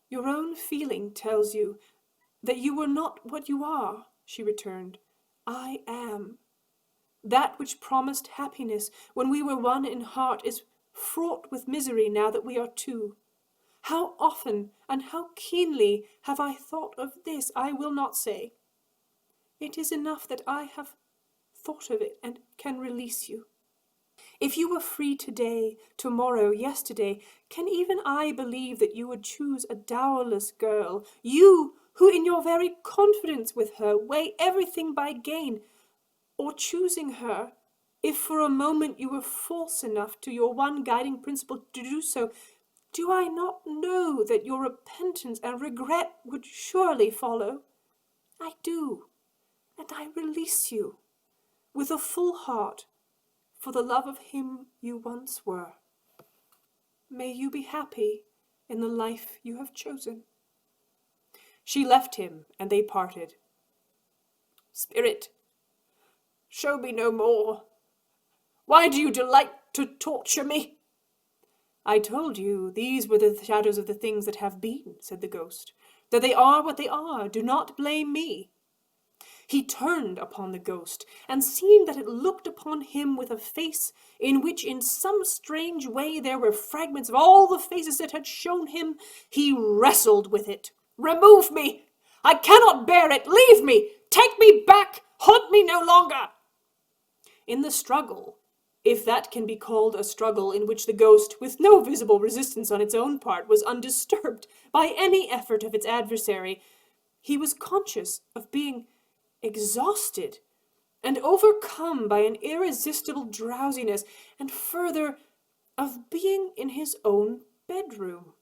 Your own feeling tells you that you were not what you are, she returned. I am. That which promised happiness when we were one in heart is fraught with misery now that we are two. How often and how keenly have I thought of this, I will not say. It is enough that I have thought of it and can release you. If you were free today, tomorrow, yesterday, can even I believe that you would choose a dowerless girl, you who in your very confidence with her weigh everything by gain, or choosing her, if for a moment you were false enough to your one guiding principle to do so, do I not know that your repentance and regret would surely follow? I do, and I release you, with a full heart, for the love of him you once were. May you be happy in the life you have chosen. She left him, and they parted. Spirit, show me no more. Why do you delight to torture me? I told you these were the shadows of the things that have been, said the ghost. That they are what they are. Do not blame me. He turned upon the ghost, and seeing that it looked upon him with a face in which in some strange way there were fragments of all the faces that had shown him, he wrestled with it. Remove me! I cannot bear it! Leave me! Take me back! Haunt me no longer! In the struggle, if that can be called a struggle in which the ghost, with no visible resistance on its own part, was undisturbed by any effort of its adversary, he was conscious of being exhausted and overcome by an irresistible drowsiness, and further, of being in his own bedroom.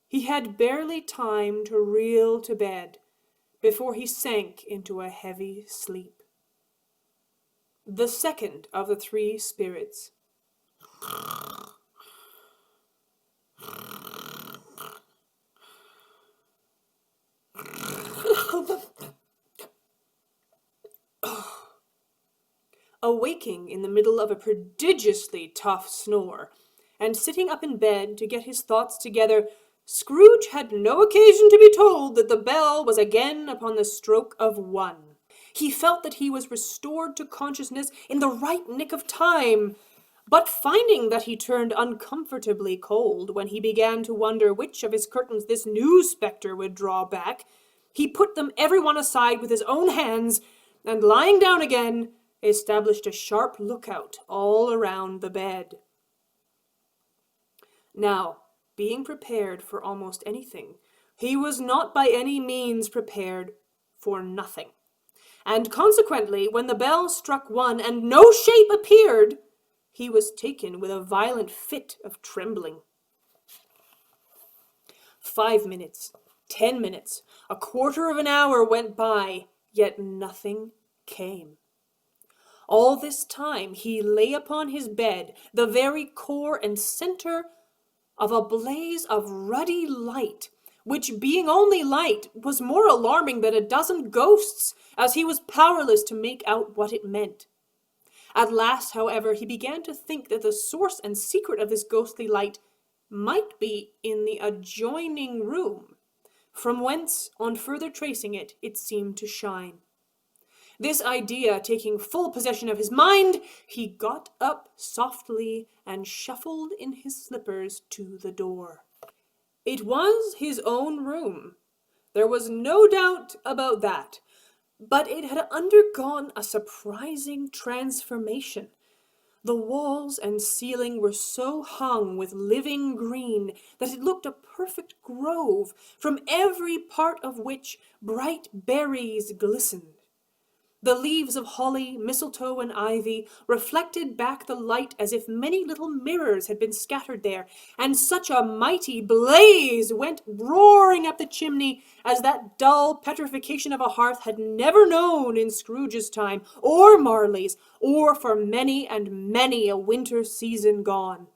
He had barely time to reel to bed before he sank into a heavy sleep. The second of the three spirits. Awaking in the middle of a prodigiously tough snore, and sitting up in bed to get his thoughts together, Scrooge had no occasion to be told that the bell was again upon the stroke of 1. He felt that he was restored to consciousness in the right nick of time, but finding that he turned uncomfortably cold when he began to wonder which of his curtains this new spectre would draw back, he put them every one aside with his own hands, and lying down again, established a sharp lookout all around the bed. Now, being prepared for almost anything, he was not by any means prepared for nothing. And consequently, when the bell struck 1 and no shape appeared, he was taken with a violent fit of trembling. 5 minutes, 10 minutes, a quarter of an hour went by, yet nothing came. All this time he lay upon his bed, the very core and center of a blaze of ruddy light, which, being only light, was more alarming than a dozen ghosts, as he was powerless to make out what it meant. At last, however, he began to think that the source and secret of this ghostly light might be in the adjoining room, from whence, on further tracing it, it seemed to shine. This idea taking full possession of his mind, he got up softly and shuffled in his slippers to the door. It was his own room. There was no doubt about that, but it had undergone a surprising transformation. The walls and ceiling were so hung with living green that it looked a perfect grove, from every part of which bright berries glistened. The leaves of holly, mistletoe, and ivy reflected back the light as if many little mirrors had been scattered there, and such a mighty blaze went roaring up the chimney as that dull petrification of a hearth had never known in Scrooge's time, or Marley's, or for many and many a winter season gone.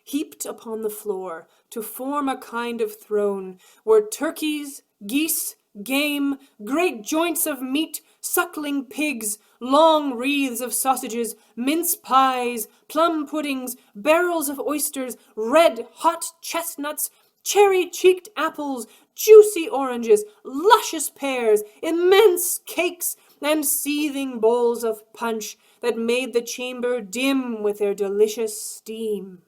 Heaped upon the floor, to form a kind of throne, were turkeys, geese, game, great joints of meat, suckling pigs, long wreaths of sausages, mince pies, plum puddings, barrels of oysters, red hot chestnuts, cherry-cheeked apples, juicy oranges, luscious pears, immense cakes, and seething bowls of punch that made the chamber dim with their delicious steam.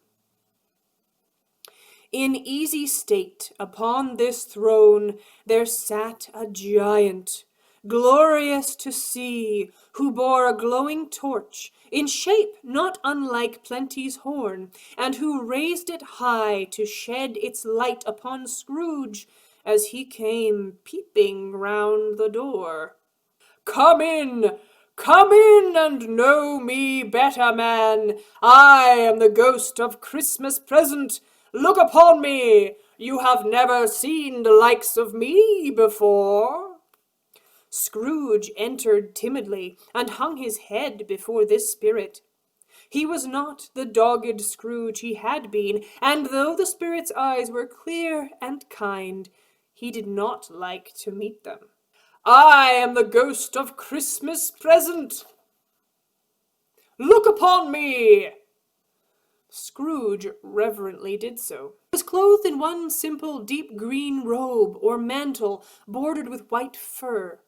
In easy state upon this throne there sat a giant, glorious to see, who bore a glowing torch, in shape not unlike Plenty's horn, and who raised it high to shed its light upon Scrooge as he came peeping round the door. Come in and know me better, man. I am the ghost of Christmas present. Look upon me! You have never seen the likes of me before." Scrooge entered timidly, and hung his head before this spirit. He was not the dogged Scrooge he had been, and though the spirit's eyes were clear and kind, he did not like to meet them. "I am the ghost of Christmas present. Look upon me!" Scrooge reverently did so. He was clothed in one simple deep green robe or mantle bordered with white fur.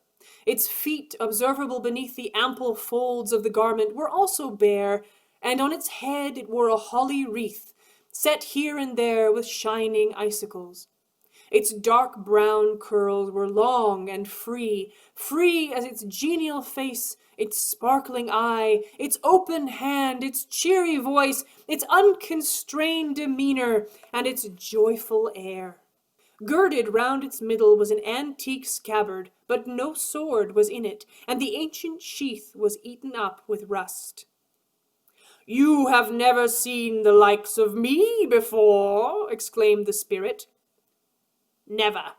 Its feet, observable beneath the ample folds of the garment, were also bare, and on its head it wore a holly wreath, set here and there with shining icicles. Its dark brown curls were long and free as its genial face, its sparkling eye, its open hand, its cheery voice, its unconstrained demeanor, and its joyful air. Girded round its middle was an antique scabbard, but no sword was in it, and the ancient sheath was eaten up with rust. "You have never seen the likes of me before," exclaimed the spirit. "Never,"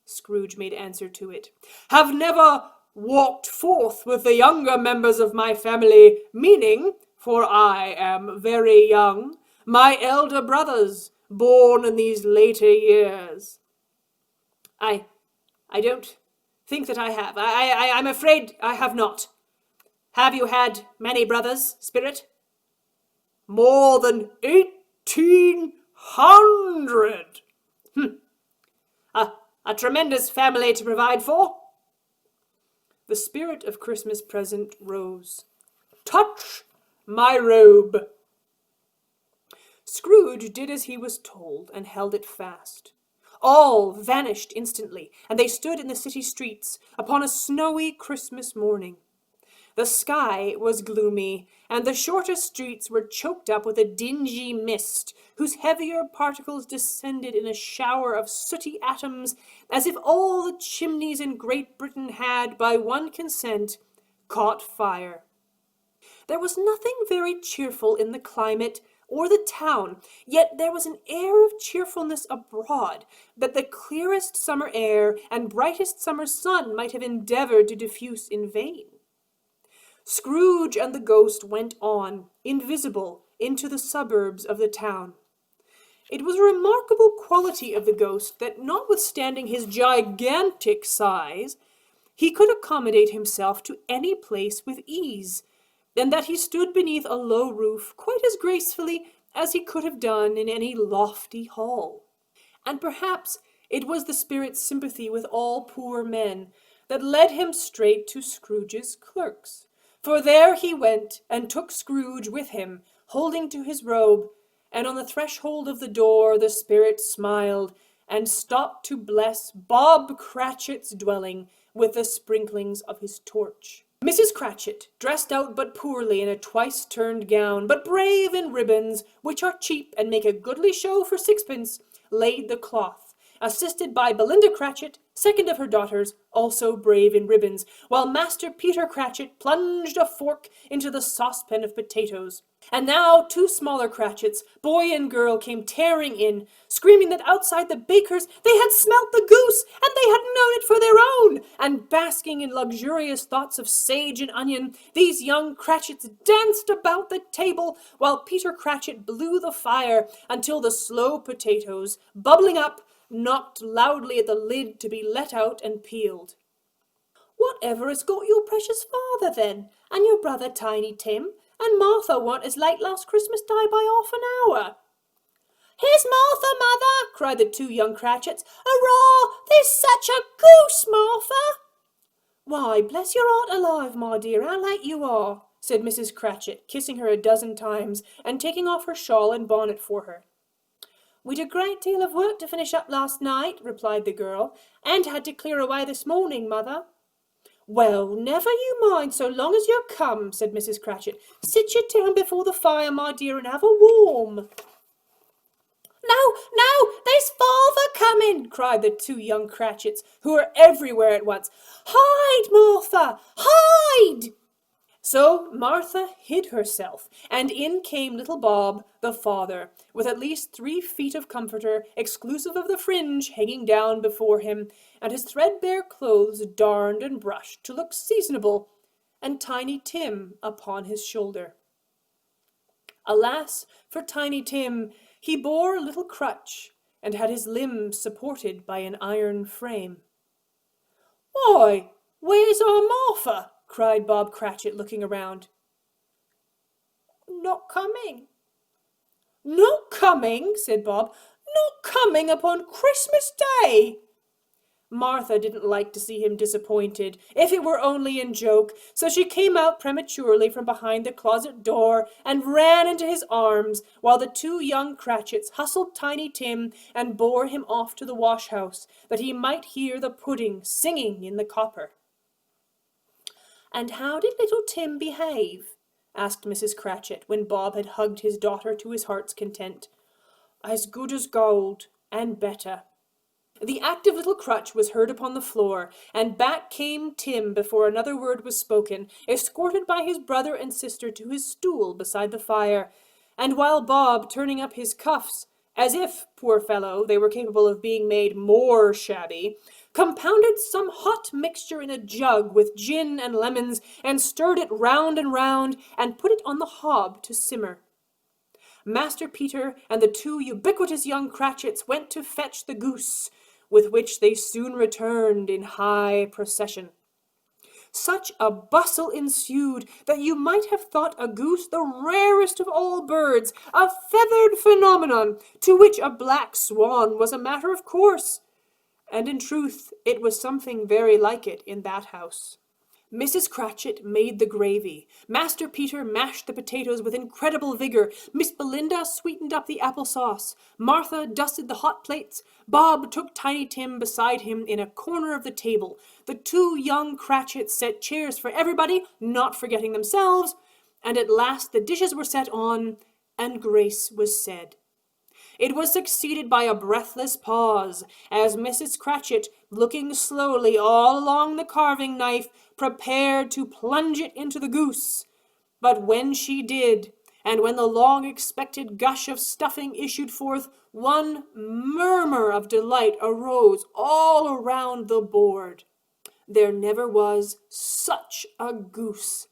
Scrooge made answer to it. "Have never walked forth with the younger members of my family, meaning, for I am very young, my elder brothers, born in these later years." I don't think that I have. I'm afraid I have not. Have you had many brothers, spirit?" "More than 1,800. A tremendous family to provide for." The spirit of Christmas present rose. "Touch my robe." Scrooge did as he was told, and held it fast. All vanished instantly, and they stood in the city streets upon a snowy Christmas morning. The sky was gloomy, and the shortest streets were choked up with a dingy mist, whose heavier particles descended in a shower of sooty atoms, as if all the chimneys in Great Britain had, by one consent, caught fire. There was nothing very cheerful in the climate or the town, yet there was an air of cheerfulness abroad that the clearest summer air and brightest summer sun might have endeavored to diffuse in vain. Scrooge and the ghost went on, invisible, into the suburbs of the town. It was a remarkable quality of the ghost that, notwithstanding his gigantic size, he could accommodate himself to any place with ease, and that he stood beneath a low roof quite as gracefully as he could have done in any lofty hall. And perhaps it was the spirit's sympathy with all poor men that led him straight to Scrooge's clerks. For there he went, and took Scrooge with him, holding to his robe, and on the threshold of the door the spirit smiled, and stopped to bless Bob Cratchit's dwelling with the sprinklings of his torch. Mrs. Cratchit, dressed out but poorly in a twice-turned gown, but brave in ribbons, which are cheap and make a goodly show for sixpence, laid the cloth, assisted by Belinda Cratchit, second of her daughters, also brave in ribbons, while Master Peter Cratchit plunged a fork into the saucepan of potatoes. And now 2 smaller Cratchits, boy and girl, came tearing in, screaming that outside the baker's they had smelt the goose, and they had known it for their own, and basking in luxurious thoughts of sage and onion, these young Cratchits danced about the table, while Peter Cratchit blew the fire until the slow potatoes, bubbling up, knocked loudly at the lid to be let out and peeled. "Whatever has got your precious father, then, and your brother Tiny Tim, and Martha weren't as late last Christmas Day by half an hour?" "Here's Martha, mother!" cried the 2 young Cratchits. "Hurrah! There's such a goose, Martha!" "Why, bless your heart alive, my dear, how late you are!" said Mrs. Cratchit, kissing her a dozen times, and taking off her shawl and bonnet for her. "We'd a great deal of work to finish up last night," replied the girl, "and had to clear away this morning, mother." "Well, never you mind so long as you're come," said Mrs. Cratchit. "Sit you down before the fire, my dear, and have a warm." No, there's father coming," cried the 2 young Cratchits, who were everywhere at once. "Hide, Martha, hide!" So Martha hid herself, and in came little Bob, the father, with at least 3 feet of comforter, exclusive of the fringe, hanging down before him, and his threadbare clothes darned and brushed to look seasonable, and Tiny Tim upon his shoulder. Alas for Tiny Tim! He bore a little crutch, and had his limbs supported by an iron frame. "Why, where's our Martha?" cried Bob Cratchit, looking around. "Not coming." "Not coming?" said Bob. "Not coming upon Christmas Day?" Martha didn't like to see him disappointed, if it were only in joke, so she came out prematurely from behind the closet door and ran into his arms, while the 2 young Cratchits hustled Tiny Tim and bore him off to the wash-house, that he might hear the pudding singing in the copper. "And how did little Tim behave?" asked Mrs. Cratchit, when Bob had hugged his daughter to his heart's content. "As good as gold, and better." The active little crutch was heard upon the floor, and back came Tim before another word was spoken, escorted by his brother and sister to his stool beside the fire, and while Bob, turning up his cuffs, as if, poor fellow, they were capable of being made more shabby, compounded some hot mixture in a jug with gin and lemons, and stirred it round and put it on the hob to simmer. Master Peter and the 2 ubiquitous young Cratchits went to fetch the goose, with which they soon returned in high procession. Such a bustle ensued that you might have thought a goose the rarest of all birds, a feathered phenomenon, to which a black swan was a matter of course. And in truth, it was something very like it in that house. Mrs. Cratchit made the gravy. Master Peter mashed the potatoes with incredible vigor. Miss Belinda sweetened up the apple sauce. Martha dusted the hot plates. Bob took Tiny Tim beside him in a corner of the table. The 2 young Cratchits set chairs for everybody, not forgetting themselves, and at last the dishes were set on, and grace was said. It was succeeded by a breathless pause, as Mrs. Cratchit, looking slowly all along the carving knife, prepared to plunge it into the goose. But when she did, and when the long-expected gush of stuffing issued forth, one murmur of delight arose all around the board. There never was such a goose.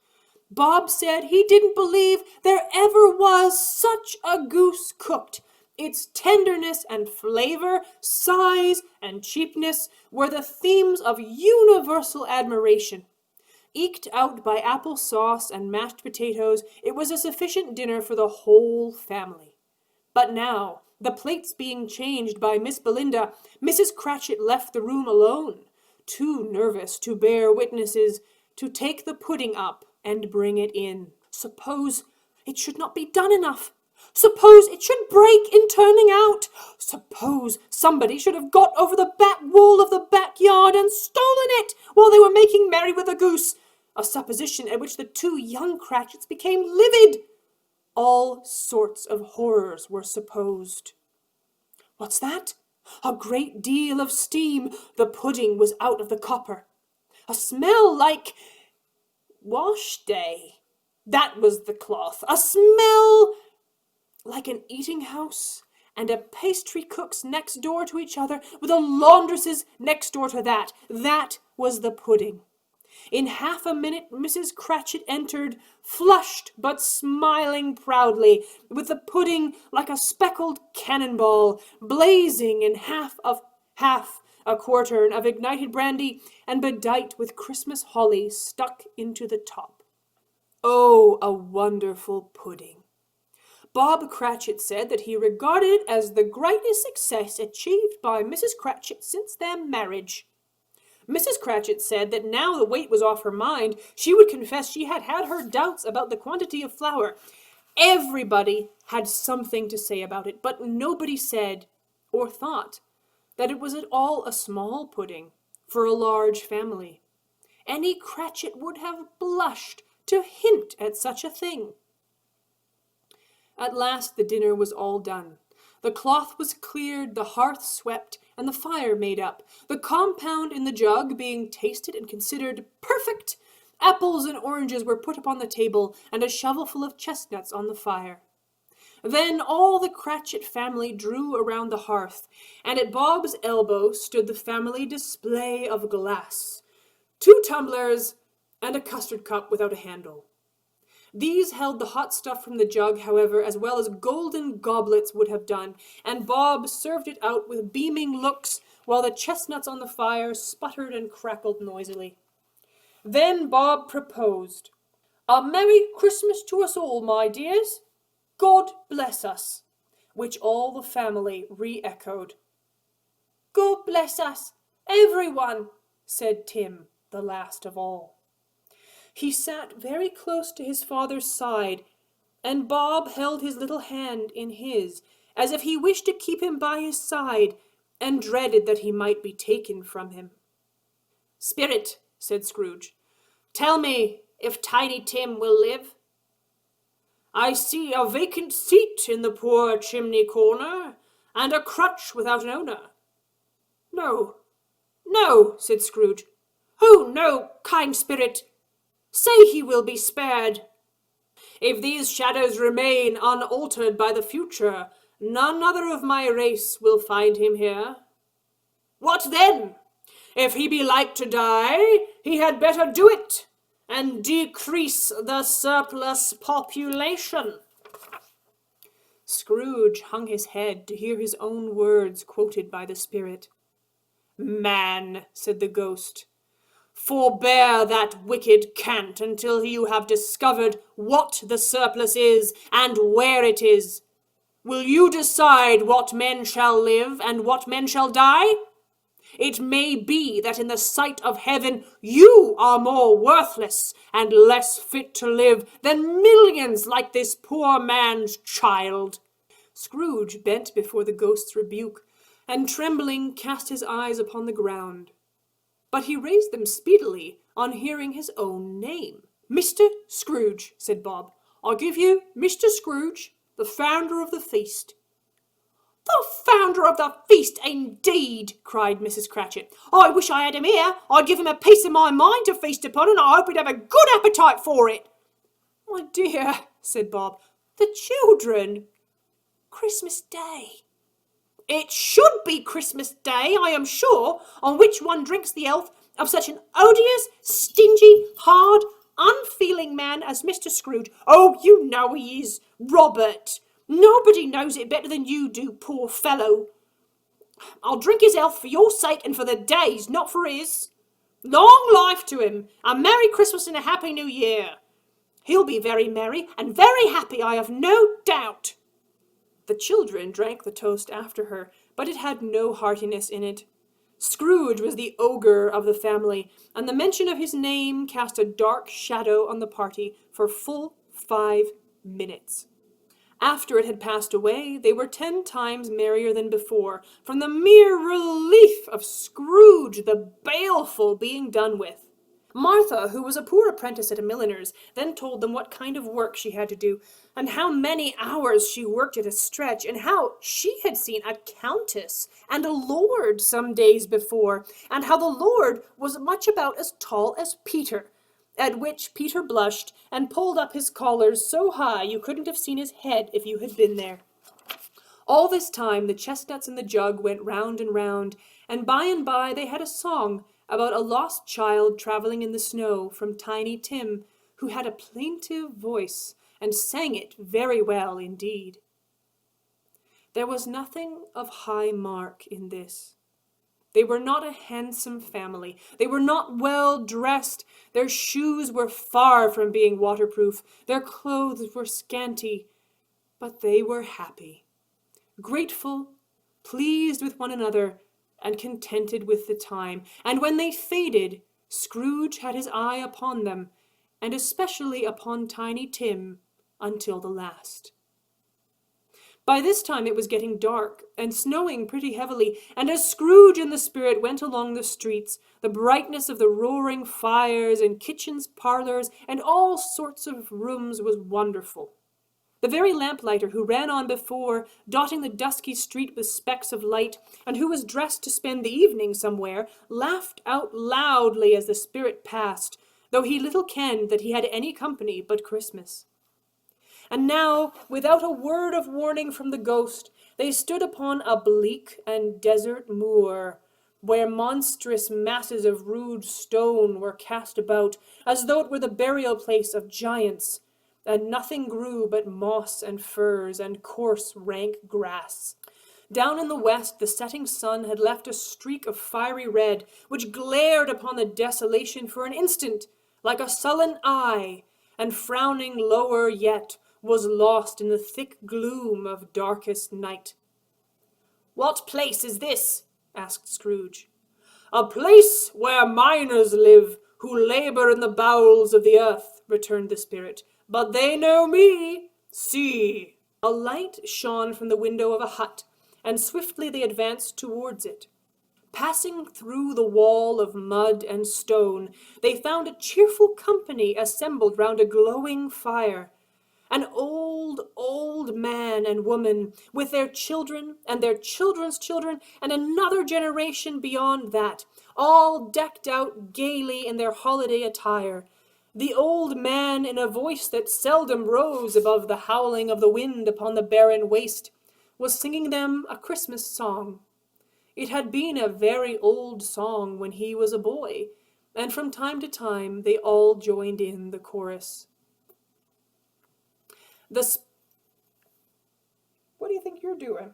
Bob said he didn't believe there ever was such a goose cooked. Its tenderness and flavor, size and cheapness were the themes of universal admiration. Eked out by apple sauce and mashed potatoes, it was a sufficient dinner for the whole family. But now, the plates being changed by Miss Belinda, Mrs. Cratchit left the room alone, too nervous to bear witnesses, to take the pudding up and bring it in. Suppose it should not be done enough. Suppose it should break in turning out. Suppose somebody should have got over the back wall of the backyard and stolen it while they were making merry with the goose, a supposition at which the 2 young Cratchits became livid. All sorts of horrors were supposed. "What's that?" A great deal of steam. The pudding was out of the copper. A smell like wash day. That was the cloth. A smell like an eating house and a pastry cook's next door to each other, with a laundress's next door to that. That was the pudding. In half a minute Mrs. Cratchit entered, flushed but smiling proudly, with the pudding like a speckled cannonball, blazing in half a quartern of ignited brandy, and bedight with Christmas holly stuck into the top. Oh, a wonderful pudding! Bob Cratchit said that he regarded it as the greatest success achieved by Mrs. Cratchit since their marriage. Mrs. Cratchit said that now the weight was off her mind, she would confess she had had her doubts about the quantity of flour. Everybody had something to say about it, but nobody said or thought that it was at all a small pudding for a large family. Any Cratchit would have blushed to hint at such a thing. At last the dinner was all done. The cloth was cleared, the hearth swept, and the fire made up, the compound in the jug being tasted and considered perfect. Apples and oranges were put upon the table, and a shovelful of chestnuts on the fire. Then all the Cratchit family drew around the hearth, and at Bob's elbow stood the family display of glass, 2 tumblers, and a custard cup without a handle. These held the hot stuff from the jug, however, as well as golden goblets would have done, and Bob served it out with beaming looks, while the chestnuts on the fire sputtered and crackled noisily. Then Bob proposed, "A Merry Christmas to us all, my dears. God bless us," which all the family re-echoed. "God bless us, everyone," said Tim, the last of all. He sat very close to his father's side, and Bob held his little hand in his, as if he wished to keep him by his side, and dreaded that he might be taken from him. "Spirit," said Scrooge, "tell me if Tiny Tim will live. I see a vacant seat in the poor chimney corner, and a crutch without an owner." "No, no," said Scrooge. "Oh, no, kind spirit. Say he will be spared. If these shadows remain unaltered by the future, none other of my race will find him here. What then? If he be like to die, he had better do it, and decrease the surplus population." Scrooge hung his head to hear his own words quoted by the spirit. "Man," said the ghost, "forbear that wicked cant until you have discovered what the surplus is and where it is. Will you decide what men shall live and what men shall die? It may be that in the sight of heaven you are more worthless and less fit to live than millions like this poor man's child." Scrooge bent before the ghost's rebuke, and trembling cast his eyes upon the ground. But he raised them speedily on hearing his own name. "Mr. Scrooge," said Bob. "I give you Mr. Scrooge, the founder of the feast." "The founder of the feast, indeed!" cried Mrs. Cratchit. "I wish I had him here. I'd give him a piece of my mind to feast upon, and I hope he'd have a good appetite for it." "My dear," said Bob, "the children. Christmas Day." "It should be Christmas Day, I am sure, on which one drinks the health of such an odious, stingy, hard, unfeeling man as Mr. Scrooge. Oh, you know he is, Robert. Nobody knows it better than you do, poor fellow. I'll drink his health for your sake and for the day's, not for his. Long life to him, a Merry Christmas and a Happy New Year. He'll be very merry and very happy, I have no doubt." The children drank the toast after her, but it had no heartiness in it. Scrooge was the ogre of the family, and the mention of his name cast a dark shadow on the party for full 5 minutes. After it had passed away, they were 10 times merrier than before, from the mere relief of Scrooge the baleful being done with. Martha, who was a poor apprentice at a milliner's, then told them what kind of work she had to do, and how many hours she worked at a stretch, and how she had seen a countess and a lord some days before, and how the lord was much about as tall as Peter, at which Peter blushed and pulled up his collars so high you couldn't have seen his head if you had been there. All this time the chestnuts in the jug went round and by they had a song about a lost child travelling in the snow from Tiny Tim, who had a plaintive voice and sang it very well indeed. There was nothing of high mark in this. They were not a handsome family. They were not well dressed. Their shoes were far from being waterproof. Their clothes were scanty, but they were happy, grateful, pleased with one another, and contented with the time. And when they faded, Scrooge had his eye upon them, and especially upon Tiny Tim, until the last. By this time it was getting dark, and snowing pretty heavily, and as Scrooge and the Spirit went along the streets, the brightness of the roaring fires and kitchens, parlors, and all sorts of rooms was wonderful. The very lamplighter who ran on before, dotting the dusky street with specks of light, and who was dressed to spend the evening somewhere, laughed out loudly as the Spirit passed, though he little kenned that he had any company but Christmas. And now, without a word of warning from the ghost, they stood upon a bleak and desert moor, where monstrous masses of rude stone were cast about, as though it were the burial place of giants, and nothing grew but moss and furze and coarse, rank grass. Down in the west the setting sun had left a streak of fiery red, which glared upon the desolation for an instant, like a sullen eye, and frowning lower yet, was lost in the thick gloom of darkest night. "What place is this?" asked Scrooge. "A place where miners live, who labor in the bowels of the earth," returned the Spirit. "But they know me. See!" A light shone from the window of a hut, and swiftly they advanced towards it. Passing through the wall of mud and stone, they found a cheerful company assembled round a glowing fire. An old man and woman, with their children and their children's children, and another generation beyond that, all decked out gaily in their holiday attire. The old man, in a voice that seldom rose above the howling of the wind upon the barren waste, was singing them a Christmas song. It had been a very old song when he was a boy, and from time to time they all joined in the chorus. What do you think you're doing?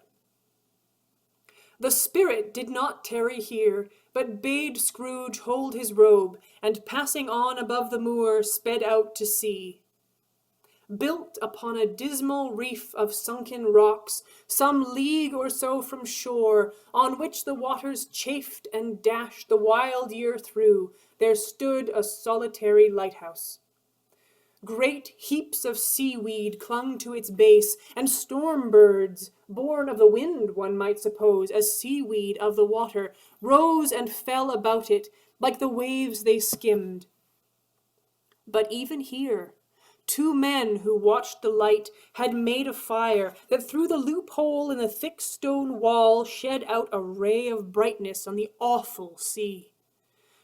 The Spirit did not tarry here, but bade Scrooge hold his robe, and passing on above the moor, sped out to sea. Built upon a dismal reef of sunken rocks, some league or so from shore, on which the waters chafed and dashed the wild year through, there stood a solitary lighthouse. Great heaps of seaweed clung to its base, and storm birds, born of the wind, one might suppose, as seaweed of the water, rose and fell about it, like the waves they skimmed. But even here, two men who watched the light had made a fire that through the loophole in the thick stone wall shed out a ray of brightness on the awful sea.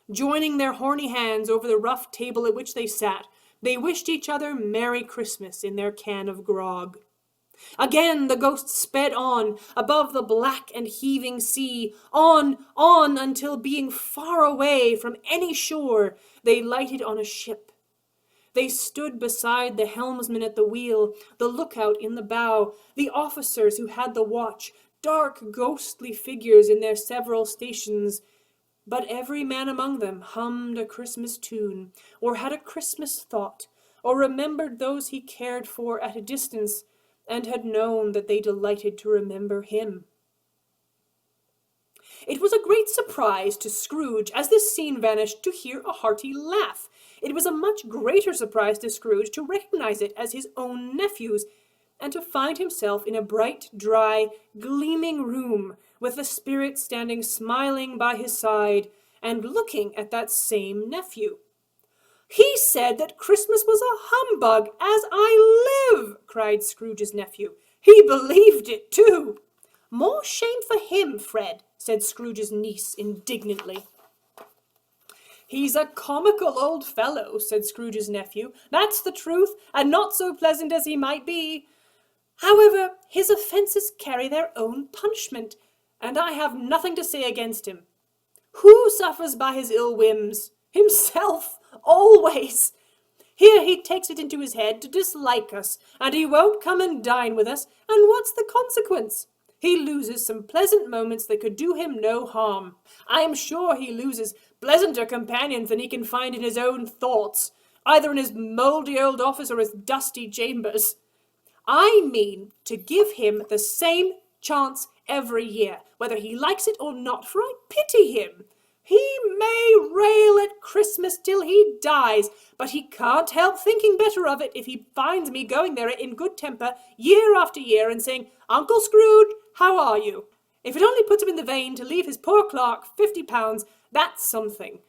Joining their horny hands over the rough table at which they sat, they wished each other Merry Christmas in their can of grog. Again the ghost sped on, above the black and heaving sea, on, until being far away from any shore, they lighted on a ship. They stood beside the helmsman at the wheel, the lookout in the bow, the officers who had the watch, dark ghostly figures in their several stations, but every man among them hummed a Christmas tune, or had a Christmas thought, or remembered those he cared for at a distance, and had known that they delighted to remember him. It was a great surprise to Scrooge, as this scene vanished, to hear a hearty laugh. It was a much greater surprise to Scrooge to recognize it as his own nephew's, and to find himself in a bright, dry, gleaming room, with the Spirit standing smiling by his side, and looking at that same nephew. "He said that Christmas was a humbug, as I live!" cried Scrooge's nephew. "He believed it, too." "More shame for him, Fred," said Scrooge's niece indignantly. "He's a comical old fellow," said Scrooge's nephew. "That's the truth, and not so pleasant as he might be. However, his offences carry their own punishment, and I have nothing to say against him. Who suffers by his ill whims? Himself, always. Here he takes it into his head to dislike us, and he won't come and dine with us, and what's the consequence? He loses some pleasant moments that could do him no harm. I am sure he loses pleasanter companions than he can find in his own thoughts, either in his mouldy old office or his dusty chambers. I mean to give him the same chance every year, whether he likes it or not, for I pity him. He may rail at Christmas till he dies, but he can't help thinking better of it if he finds me going there in good temper year after year and saying, 'Uncle Scrooge, how are you?' If it only puts him in the vein to leave his poor clerk £50, that's something.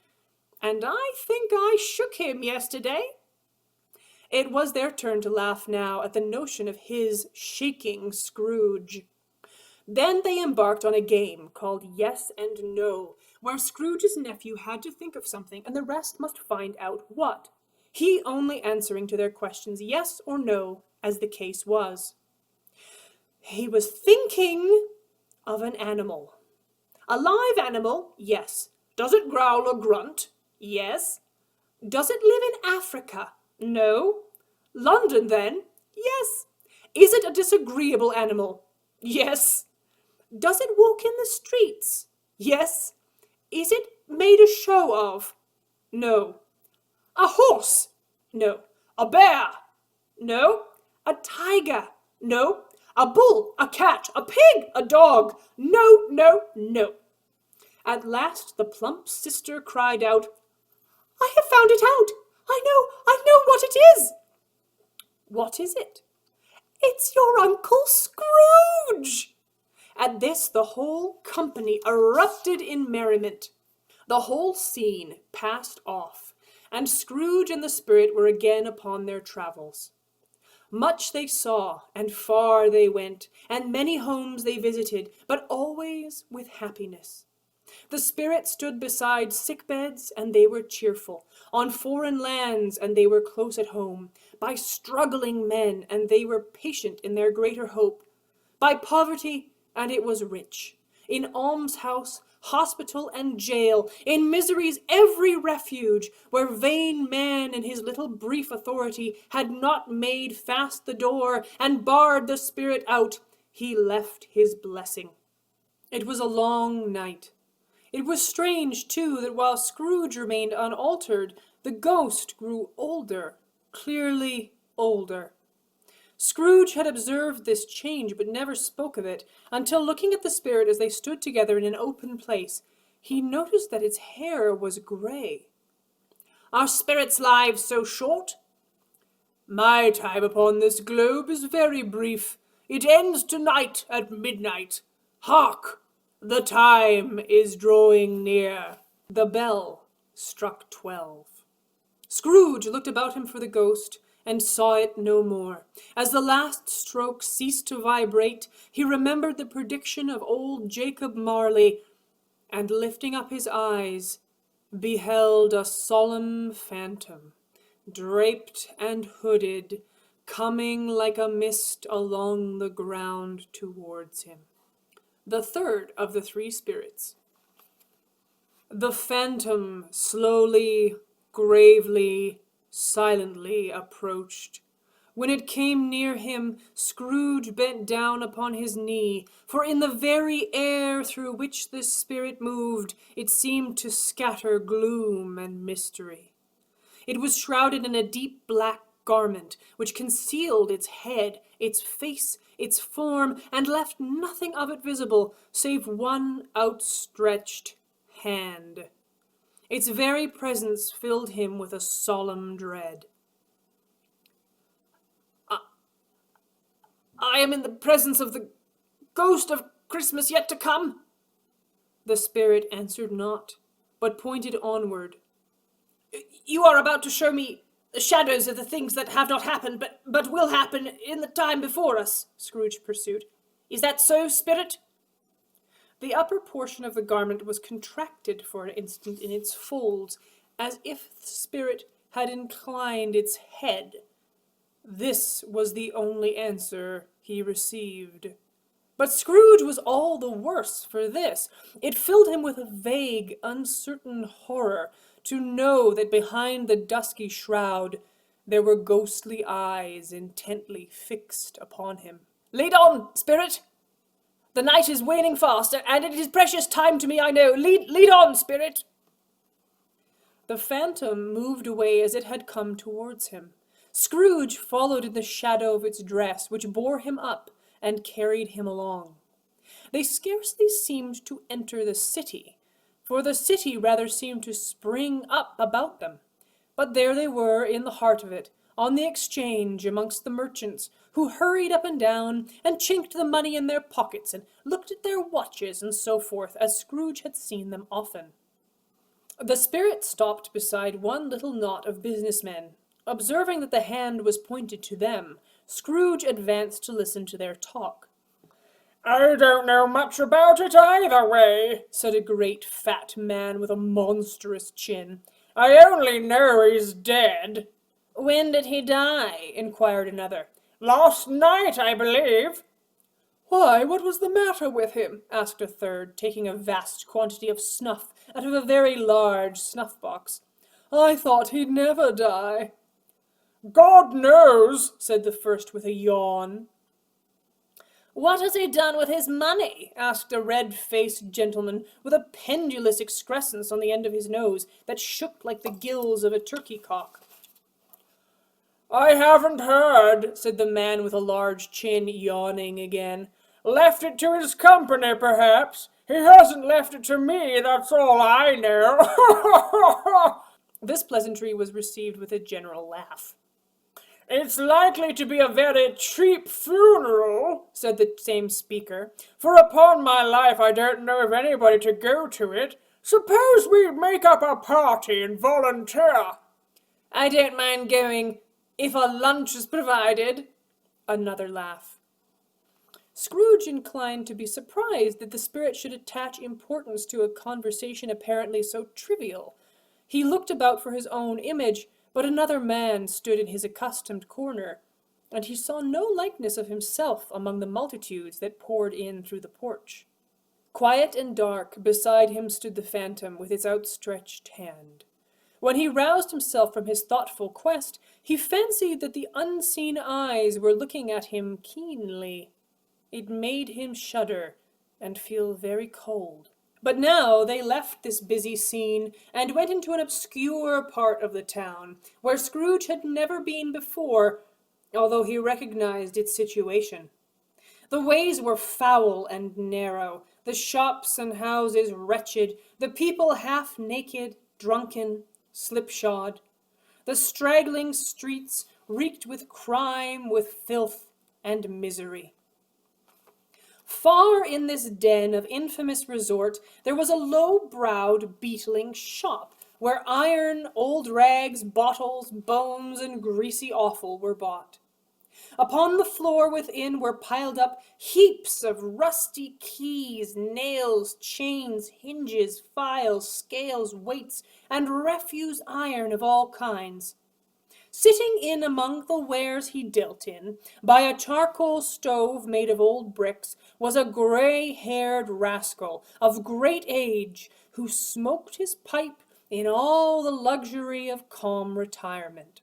And I think I shook him yesterday." It was their turn to laugh now at the notion of his shaking Scrooge. Then they embarked on a game called Yes and No, where Scrooge's nephew had to think of something and the rest must find out what, he only answering to their questions yes or no, as the case was. He was thinking of an animal. A live animal? Yes. Does it growl or grunt? Yes. Does it live in Africa? No. London, then? Yes. Is it a disagreeable animal? Yes. Does it walk in the streets? Yes. Is it made a show of? No. A horse? No. A bear? No. A tiger? No. A bull? A cat? A pig? A dog? No, no, no. At last the plump sister cried out, "I have found it out! I know what it is!" "What is it?" "It's your Uncle Scrooge!" At this the whole company erupted in merriment. The whole scene passed off, and Scrooge and the spirit were again upon their travels. Much they saw, and far they went, and many homes they visited, but always with happiness. The spirit stood beside sick beds, and they were cheerful, on foreign lands, and they were close at home, by struggling men, and they were patient in their greater hope, by poverty, and it was rich, in almshouse, hospital, and jail, in misery's every refuge, where vain man in his little brief authority had not made fast the door and barred the spirit out, he left his blessing. It was a long night. It was strange, too, that while Scrooge remained unaltered, the ghost grew older, clearly older. Scrooge had observed this change, but never spoke of it, until looking at the spirit as they stood together in an open place, he noticed that its hair was grey. "Are spirits' lives so short?" "My time upon this globe is very brief. It ends tonight at midnight. Hark! The time is drawing near." The bell struck 12. Scrooge looked about him for the ghost, and saw it no more. As the last stroke ceased to vibrate, he remembered the prediction of old Jacob Marley, and lifting up his eyes, beheld a solemn phantom, draped and hooded, coming like a mist along the ground towards him. The third of the three spirits. The phantom slowly, gravely, silently approached. When it came near him, Scrooge bent down upon his knee, for in the very air through which this spirit moved, it seemed to scatter gloom and mystery. It was shrouded in a deep black garment, which concealed its head, its face, its form, and left nothing of it visible, save one outstretched hand. Its very presence filled him with a solemn dread. "I am in the presence of the ghost of Christmas yet to come." The spirit answered not, but pointed onward. You are about to show me the shadows of the things that have not happened, but will happen in the time before us, Scrooge pursued. Is that so, Spirit? The upper portion of the garment was contracted for an instant in its folds, as if the spirit had inclined its head. This was the only answer he received. But Scrooge was all the worse for this. It filled him with a vague, uncertain horror to know that behind the dusky shroud there were ghostly eyes intently fixed upon him. "Lead on, Spirit! The night is waning fast, and it is precious time to me, I know. Lead on, Spirit!" The phantom moved away as it had come towards him. Scrooge followed in the shadow of its dress, which bore him up and carried him along. They scarcely seemed to enter the city, for the city rather seemed to spring up about them. But there they were in the heart of it, on the exchange amongst the merchants, who hurried up and down, and chinked the money in their pockets, and looked at their watches, and so forth, as Scrooge had seen them often. The spirit stopped beside one little knot of businessmen. Observing that the hand was pointed to them, Scrooge advanced to listen to their talk. "I don't know much about it either way," said a great fat man with a monstrous chin. "I only know he's dead." "When did he die?" inquired another. "Last night, I believe." "Why, what was the matter with him?" asked a third, taking a vast quantity of snuff out of a very large snuff-box. "I thought he'd never die." "God knows," said the first with a yawn. "What has he done with his money?" asked a red-faced gentleman with a pendulous excrescence on the end of his nose that shook like the gills of a turkey-cock. "I haven't heard," said the man with a large chin, yawning again. "Left it to his company, perhaps. He hasn't left it to me, that's all I know." This pleasantry was received with a general laugh. "It's likely to be a very cheap funeral," said the same speaker, "for upon my life I don't know of anybody to go to it. Suppose we make up a party and volunteer." "I don't mind going, if a lunch is provided." Another laugh. Scrooge inclined to be surprised that the spirit should attach importance to a conversation apparently so trivial. He looked about for his own image, but another man stood in his accustomed corner, and he saw no likeness of himself among the multitudes that poured in through the porch. Quiet and dark, beside him stood the phantom with its outstretched hand. When he roused himself from his thoughtful quest, he fancied that the unseen eyes were looking at him keenly. It made him shudder and feel very cold. But now they left this busy scene and went into an obscure part of the town, where Scrooge had never been before, although he recognized its situation. The ways were foul and narrow, the shops and houses wretched, the people half naked, drunken, slipshod. The straggling streets reeked with crime, with filth, and misery. Far in this den of infamous resort there was a low-browed, beetling shop, where iron, old rags, bottles, bones, and greasy offal were bought. Upon the floor within were piled up heaps of rusty keys, nails, chains, hinges, files, scales, weights, and refuse iron of all kinds. Sitting in among the wares he dealt in, by a charcoal stove made of old bricks, was a grey-haired rascal of great age, who smoked his pipe in all the luxury of calm retirement.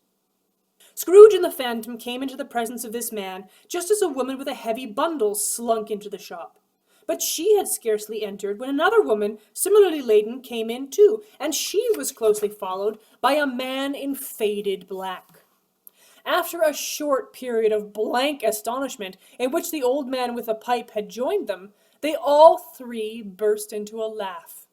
Scrooge and the phantom came into the presence of this man, just as a woman with a heavy bundle slunk into the shop. But she had scarcely entered when another woman, similarly laden, came in too, and she was closely followed by a man in faded black. After a short period of blank astonishment, in which the old man with the pipe had joined them, they all three burst into a laugh.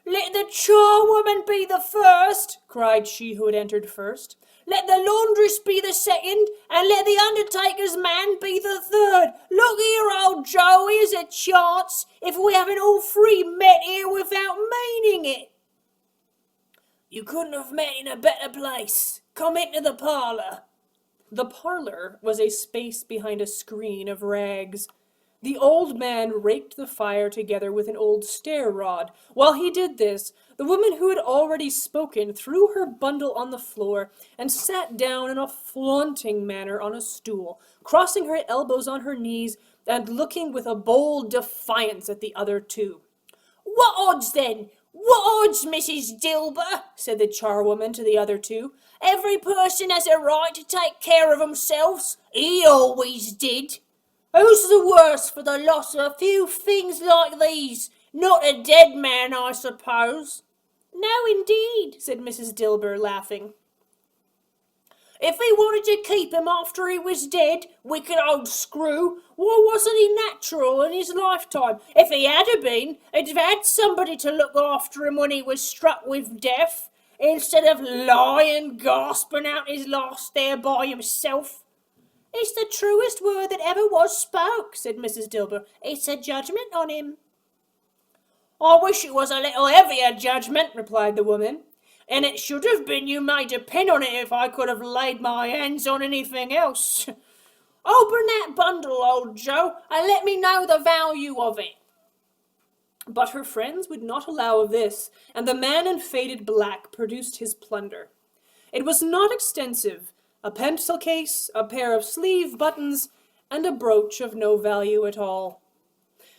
"Let the charwoman be the first," cried she who had entered first. "Let the laundress be the second, and let the undertaker's man be the third. Look here, old Joe, here's a chance, if we haven't all three met here without meaning it." You couldn't have met in a better place. Come into the parlour. The parlour was a space behind a screen of rags. The old man raked the fire together with an old stair-rod. While he did this, the woman who had already spoken threw her bundle on the floor and sat down in a flaunting manner on a stool, crossing her elbows on her knees and looking with a bold defiance at the other two. "What odds, then? What odds, Mrs. Dilber?" said the charwoman to the other two. "Every person has a right to take care of themselves. He always did. Who's the worse for the loss of a few things like these? Not a dead man, I suppose." "No, indeed," said Mrs. Dilber, laughing. "If we wanted to keep him after he was dead, wicked old screw, why wasn't he natural in his lifetime? If he had been, he'd have had somebody to look after him when he was struck with death, instead of lying gasping out his last there by himself." "It's the truest word that ever was spoke," said Mrs. Dilber. "It's a judgment on him." "I wish it was a little heavier judgment," replied the woman. "And it should have been, you may depend on it, if I could have laid my hands on anything else. Open that bundle, old Joe, and let me know the value of it." But her friends would not allow of this, and the man in faded black produced his plunder. It was not extensive: a pencil case, a pair of sleeve buttons, and a brooch of no value at all.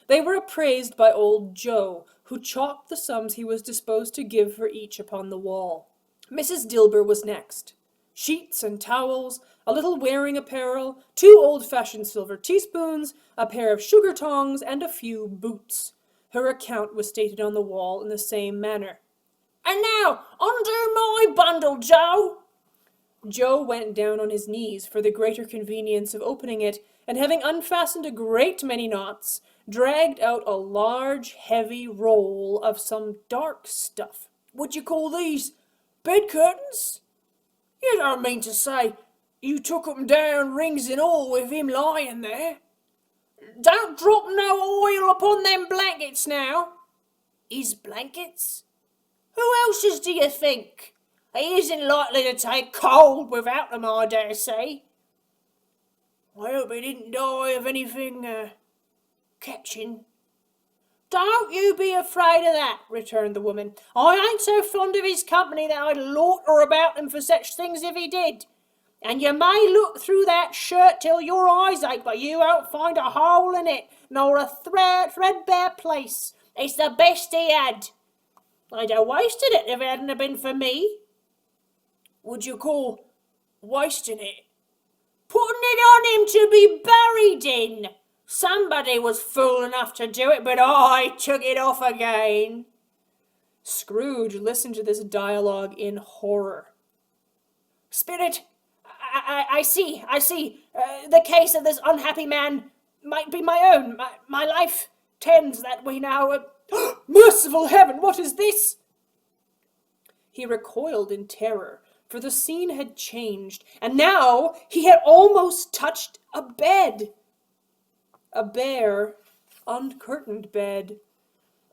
They were appraised by old Joe, who chalked the sums he was disposed to give for each upon the wall. Mrs. Dilber was next. Sheets and towels, a little wearing apparel, 2 old-fashioned silver teaspoons, a pair of sugar tongs, and a few boots. Her account was stated on the wall in the same manner. "And now, undo my bundle, Joe." Joe went down on his knees for the greater convenience of opening it, and having unfastened a great many knots, dragged out a large, heavy roll of some dark stuff. "Would you call these bed curtains? You don't mean to say you took 'em down, rings and all, with him lying there? Don't drop no oil upon them blankets now." "His blankets? Who else's do you think? He isn't likely to take cold without them, I dare say." "I hope he didn't die of anything catching." "Don't you be afraid of that," returned the woman. "I ain't so fond of his company that I'd loiter about him for such things if he did. And you may look through that shirt till your eyes ache, but you won't find a hole in it, nor a threadbare place. It's the best he had. I'd have wasted it if it hadn't been for me." "Would you call wasting it?" "Putting it on him to be buried in. Somebody was fool enough to do it, but I took it off again." Scrooge listened to this dialogue in horror. "Spirit, I see. The case of this unhappy man might be my own. My life tends that way now. Merciful heaven, what is this?" He recoiled in terror, for the scene had changed, and now he had almost touched a bed. A bare, uncurtained bed,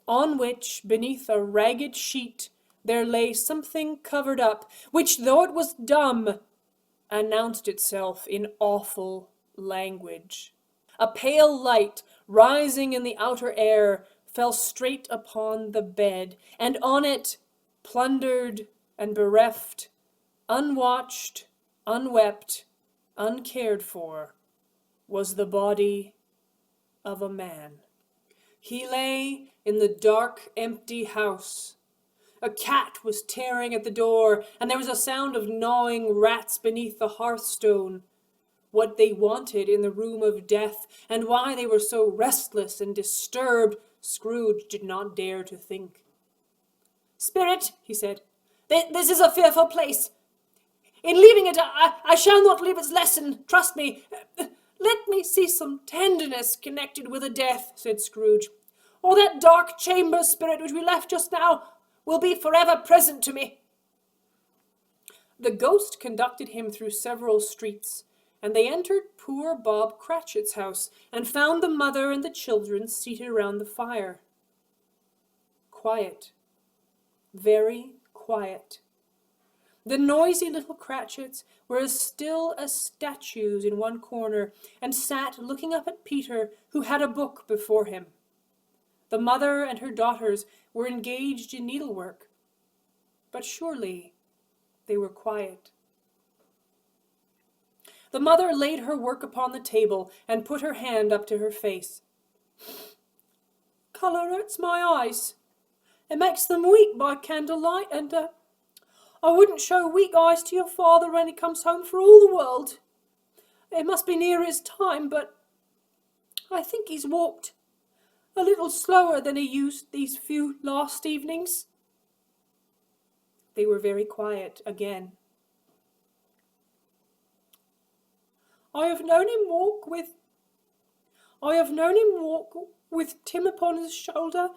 on which, beneath a ragged sheet, there lay something covered up, which, though it was dumb, announced itself in awful language. A pale light, rising in the outer air, fell straight upon the bed, and on it, plundered and bereft, unwatched, unwept, uncared for, was the body of a man. He lay in the dark, empty house. A cat was tearing at the door, and there was a sound of gnawing rats beneath the hearthstone. What they wanted in the room of death, and why they were so restless and disturbed, Scrooge did not dare to think. "Spirit," he said, "this is a fearful place. In leaving it, I shall not leave its lesson. Trust me. Let me see some tenderness connected with a death," said Scrooge. "Or that dark chamber, Spirit, which we left just now, will be forever present to me." The ghost conducted him through several streets, and they entered poor Bob Cratchit's house, and found the mother and the children seated around the fire. Quiet. Very quiet. The noisy little Cratchits were as still as statues in one corner, and sat looking up at Peter, who had a book before him. The mother and her daughters were engaged in needlework, but surely they were quiet. The mother laid her work upon the table and put her hand up to her face. "Colour hurts my eyes. It makes them weak by candlelight, and I wouldn't show weak eyes to your father when he comes home for all the world. It must be near his time, but I think he's walked a little slower than he used these few last evenings." They were very quiet again. I have known him walk with Tim upon his shoulder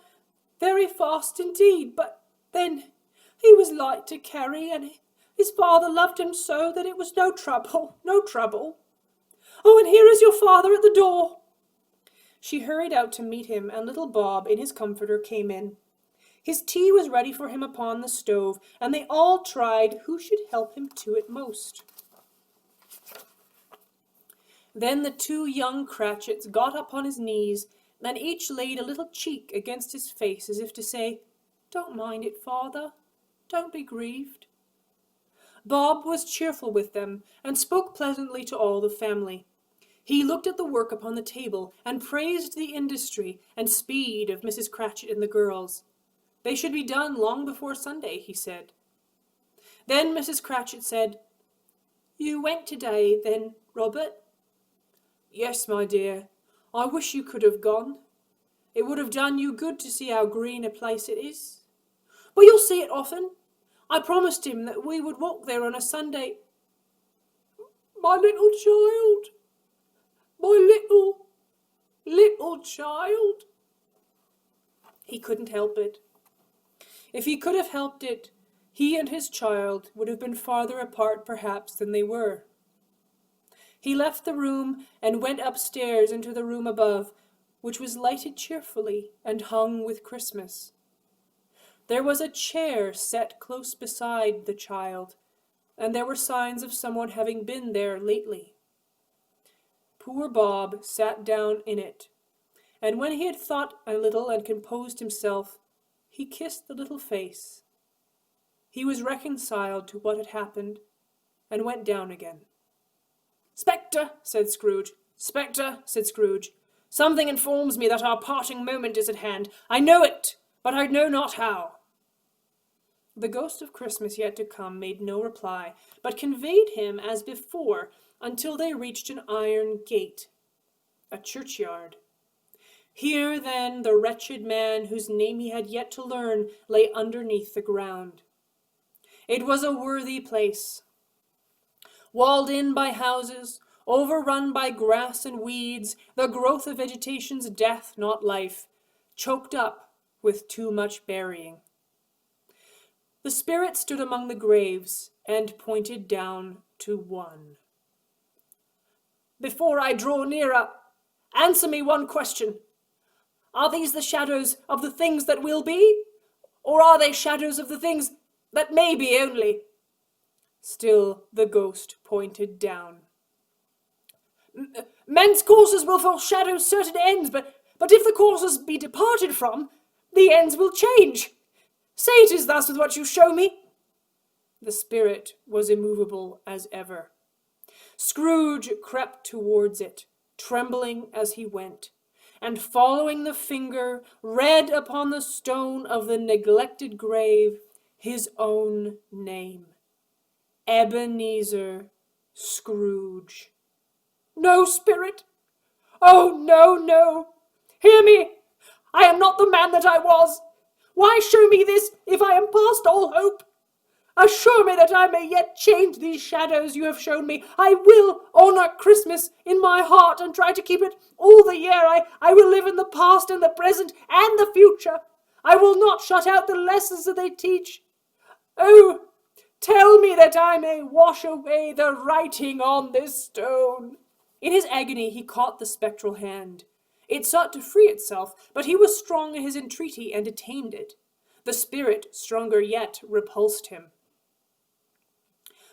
very fast indeed, but then he was light to carry, and his father loved him so that it was no trouble. Oh, and here is your father at the door." She hurried out to meet him, and little Bob in his comforter came in. His tea was ready for him upon the stove, and they all tried who should help him to it most. Then the two young Cratchits got up on his knees, and each laid a little cheek against his face, as if to say, "Don't mind it, father. Don't be grieved." Bob was cheerful with them, and spoke pleasantly to all the family. He looked at the work upon the table, and praised the industry and speed of Mrs. Cratchit and the girls. They should be done long before Sunday, he said. Then Mrs. Cratchit said, "You went today, then, Robert?" "Yes, my dear. I wish you could have gone. It would have done you good to see how green a place it is. But you'll see it often. I promised him that we would walk there on a Sunday." "My little child, my little child." He couldn't help it. If he could have helped it, he and his child would have been farther apart perhaps than they were. He left the room and went upstairs into the room above, which was lighted cheerfully and hung with Christmas. There was a chair set close beside the child, and there were signs of someone having been there lately. Poor Bob sat down in it, and when he had thought a little and composed himself, he kissed the little face. He was reconciled to what had happened, and went down again. "Spectre," said Scrooge. "Spectre," said Scrooge. "Something informs me that our parting moment is at hand. I know it, but I know not how." The ghost of Christmas yet to come made no reply, but conveyed him as before until they reached an iron gate, a churchyard. Here, then, the wretched man whose name he had yet to learn lay underneath the ground. It was a worthy place, walled in by houses, overrun by grass and weeds, the growth of vegetation's death, not life, choked up with too much burying. The spirit stood among the graves and pointed down to one. "Before I draw nearer, answer me one question. Are these the shadows of the things that will be, or are they shadows of the things that may be only?" Still the ghost pointed down. "Men's courses will foreshadow certain ends, but if the courses be departed from, the ends will change. Say it is thus with what you show me." The spirit was immovable as ever. Scrooge crept towards it, trembling as he went, and following the finger, read upon the stone of the neglected grave his own name. Ebenezer Scrooge. "No, spirit! Oh, no, no! Hear me! I am not the man that I was! Why show me this, if I am past all hope? Assure me that I may yet change these shadows you have shown me. I will honor Christmas in my heart and try to keep it all the year. I will live in the past and the present and the future. I will not shut out the lessons that they teach. Oh, tell me that I may wash away the writing on this stone." In his agony he caught the spectral hand. It sought to free itself, but he was strong in his entreaty and detained it. The spirit, stronger yet, repulsed him.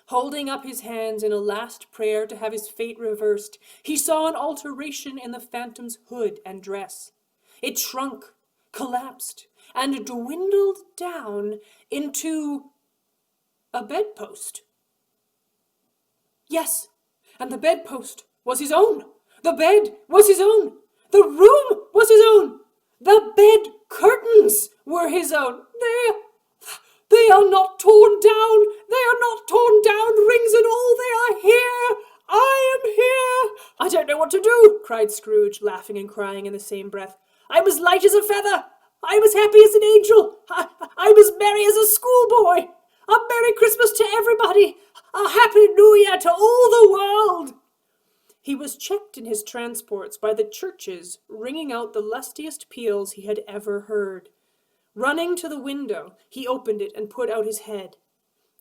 Holding up his hands in a last prayer to have his fate reversed, he saw an alteration in the phantom's hood and dress. It shrunk, collapsed, and dwindled down into a bedpost. Yes, and the bedpost was his own. The bed was his own. The room was his own. The bed curtains were his own. They are not torn down. They are not torn down, rings and all. They are here. I am here. I don't know what to do, cried Scrooge, laughing and crying in the same breath. I was light as a feather. I was happy as an angel. I was merry as a schoolboy. A Merry Christmas to everybody. A Happy New Year to all the world. He was checked in his transports by the churches ringing out the lustiest peals he had ever heard. Running to the window, he opened it and put out his head.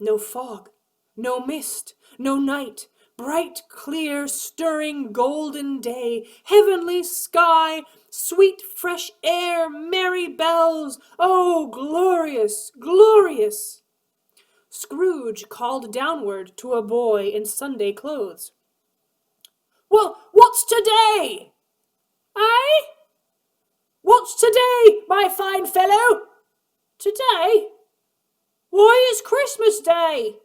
No fog, no mist, no night, bright, clear, stirring, golden day, heavenly sky, sweet, fresh air, merry bells. Oh, glorious, glorious! Scrooge called downward to a boy in Sunday clothes. Well, what's today? Eh? What's today, my fine fellow? Today? Why, it's Christmas Day.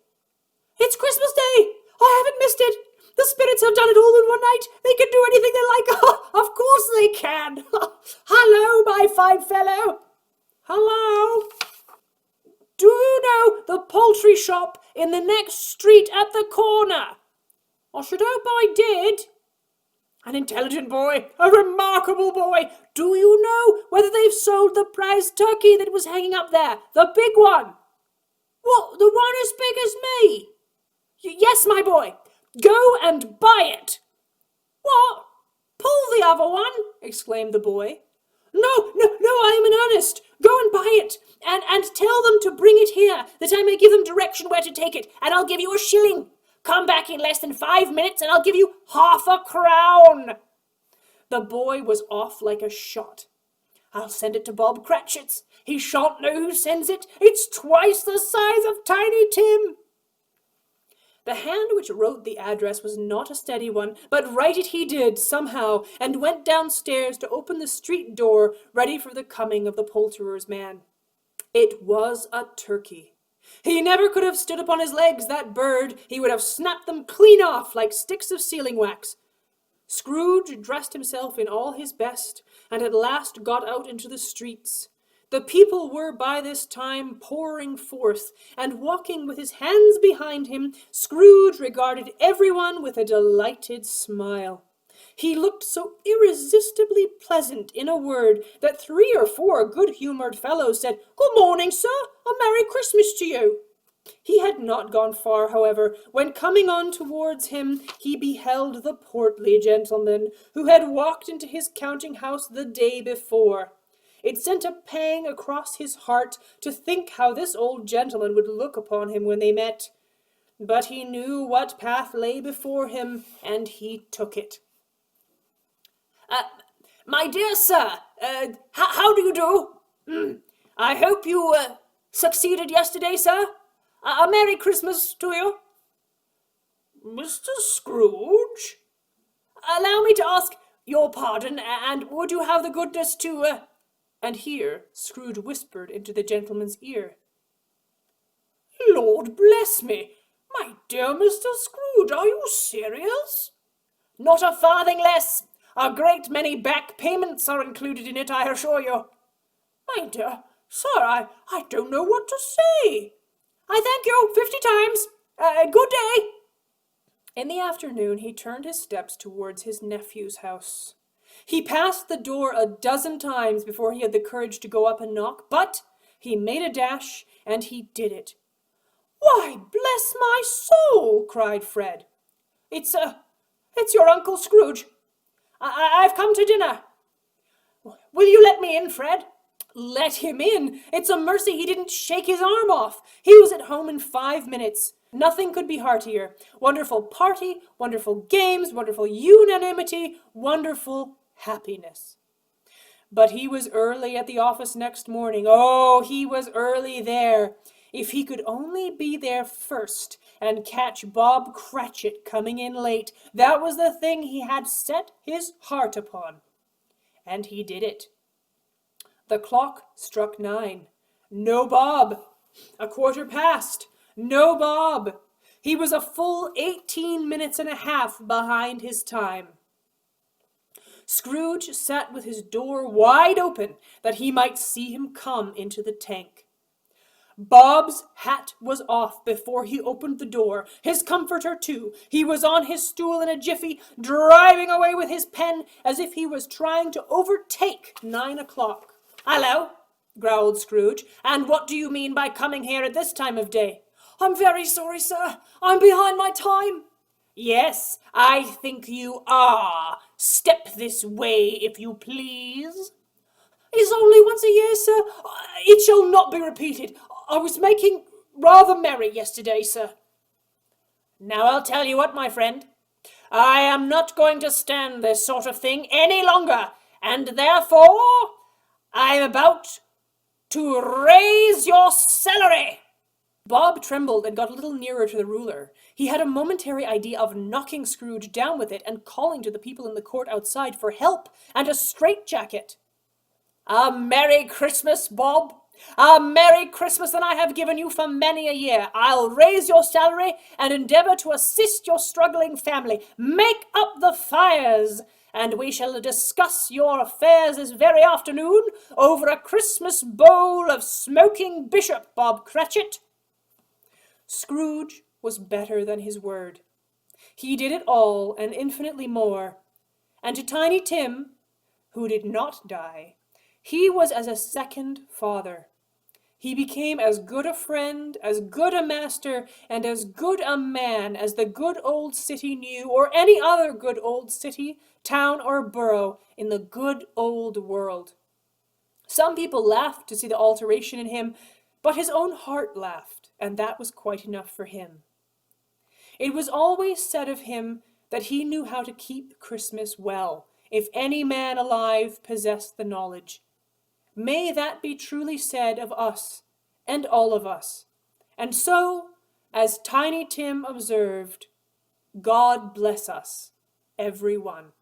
It's Christmas Day. I haven't missed it. The spirits have done it all in one night. They can do anything they like. Oh, of course they can. Hello, my fine fellow. Hello. Do you know the poultry shop in the next street at the corner? I should hope I did. An intelligent boy, a remarkable boy. Do you know whether they've sold the prize turkey that was hanging up there? The big one. What, the one as big as me? Yes, my boy. Go and buy it. What? Pull the other one, exclaimed the boy. No, I am in earnest. Go and buy it, and tell them to bring it here, that I may give them direction where to take it, and I'll give you a shilling. Come back in less than 5 minutes, and I'll give you half a crown. The boy was off like a shot. I'll send it to Bob Cratchit's. He shan't know who sends it. It's twice the size of Tiny Tim. The hand which wrote the address was not a steady one, but write it he did somehow, and went downstairs to open the street door, ready for the coming of the poulterer's man. It was a turkey. He never could have stood upon his legs, that bird. He would have snapped them clean off like sticks of sealing wax. Scrooge dressed himself in all his best, and at last got out into the streets. The people were by this time pouring forth, and walking with his hands behind him, Scrooge regarded everyone with a delighted smile. He looked so irresistibly pleasant, in a word, that 3 or 4 good-humoured fellows said, "Good morning, sir. A Merry Christmas to you." He had not gone far, however, when coming on towards him, he beheld the portly gentleman who had walked into his counting-house the day before. It sent a pang across his heart to think how this old gentleman would look upon him when they met. But he knew what path lay before him, and he took it. My dear sir, how do you do? I hope you succeeded yesterday, sir. A Merry Christmas to you. Mr. Scrooge? Allow me to ask your pardon, and would you have the goodness to... And here Scrooge whispered into the gentleman's ear. Lord bless me! My dear Mr. Scrooge, are you serious? Not a farthing less. A great many back payments are included in it, I assure you. My dear sir, I don't know what to say. I thank you 50 times. Good day. In the afternoon he turned his steps towards his nephew's house. He passed the door a dozen times before he had the courage to go up and knock, but he made a dash, and he did it. Why, bless my soul, cried Fred. It's your Uncle Scrooge. I've come to dinner. Will you let me in, Fred? Let him in? It's a mercy he didn't shake his arm off. He was at home in 5 minutes. Nothing could be heartier. Wonderful party, wonderful games, wonderful unanimity, wonderful happiness. But he was early at the office next morning. Oh, he was early there. If he could only be there first, and catch Bob Cratchit coming in late. That was the thing he had set his heart upon. And he did it. The clock struck 9. No Bob. 1:15. No Bob. He was a full 18 minutes and a half behind his time. Scrooge sat with his door wide open that he might see him come into the tank. Bob's hat was off before he opened the door, his comforter too. He was on his stool in a jiffy, driving away with his pen as if he was trying to overtake 9 o'clock. "Hello," growled Scrooge, "and what do you mean by coming here at this time of day?" "I'm very sorry, sir. I'm behind my time." "Yes, I think you are. Step this way, if you please." "It's only once a year, sir. It shall not be repeated. I was making rather merry yesterday, sir." "Now I'll tell you what, my friend. I am not going to stand this sort of thing any longer, and therefore I'm about to raise your salary." Bob trembled and got a little nearer to the ruler. He had a momentary idea of knocking Scrooge down with it and calling to the people in the court outside for help and a straitjacket. "A Merry Christmas, Bob. A Merry Christmas than I have given you for many a year. I'll raise your salary and endeavor to assist your struggling family. Make up the fires, and we shall discuss your affairs this very afternoon over a Christmas bowl of smoking bishop, Bob Cratchit." Scrooge was better than his word. He did it all and infinitely more. And to Tiny Tim, who did not die, he was as a second father. He became as good a friend, as good a master, and as good a man as the good old city knew, or any other good old city, town, or borough in the good old world. Some people laughed to see the alteration in him, but his own heart laughed, and that was quite enough for him. It was always said of him that he knew how to keep Christmas well, if any man alive possessed the knowledge. May that be truly said of us, and all of us. And so, as Tiny Tim observed, God bless us, every one.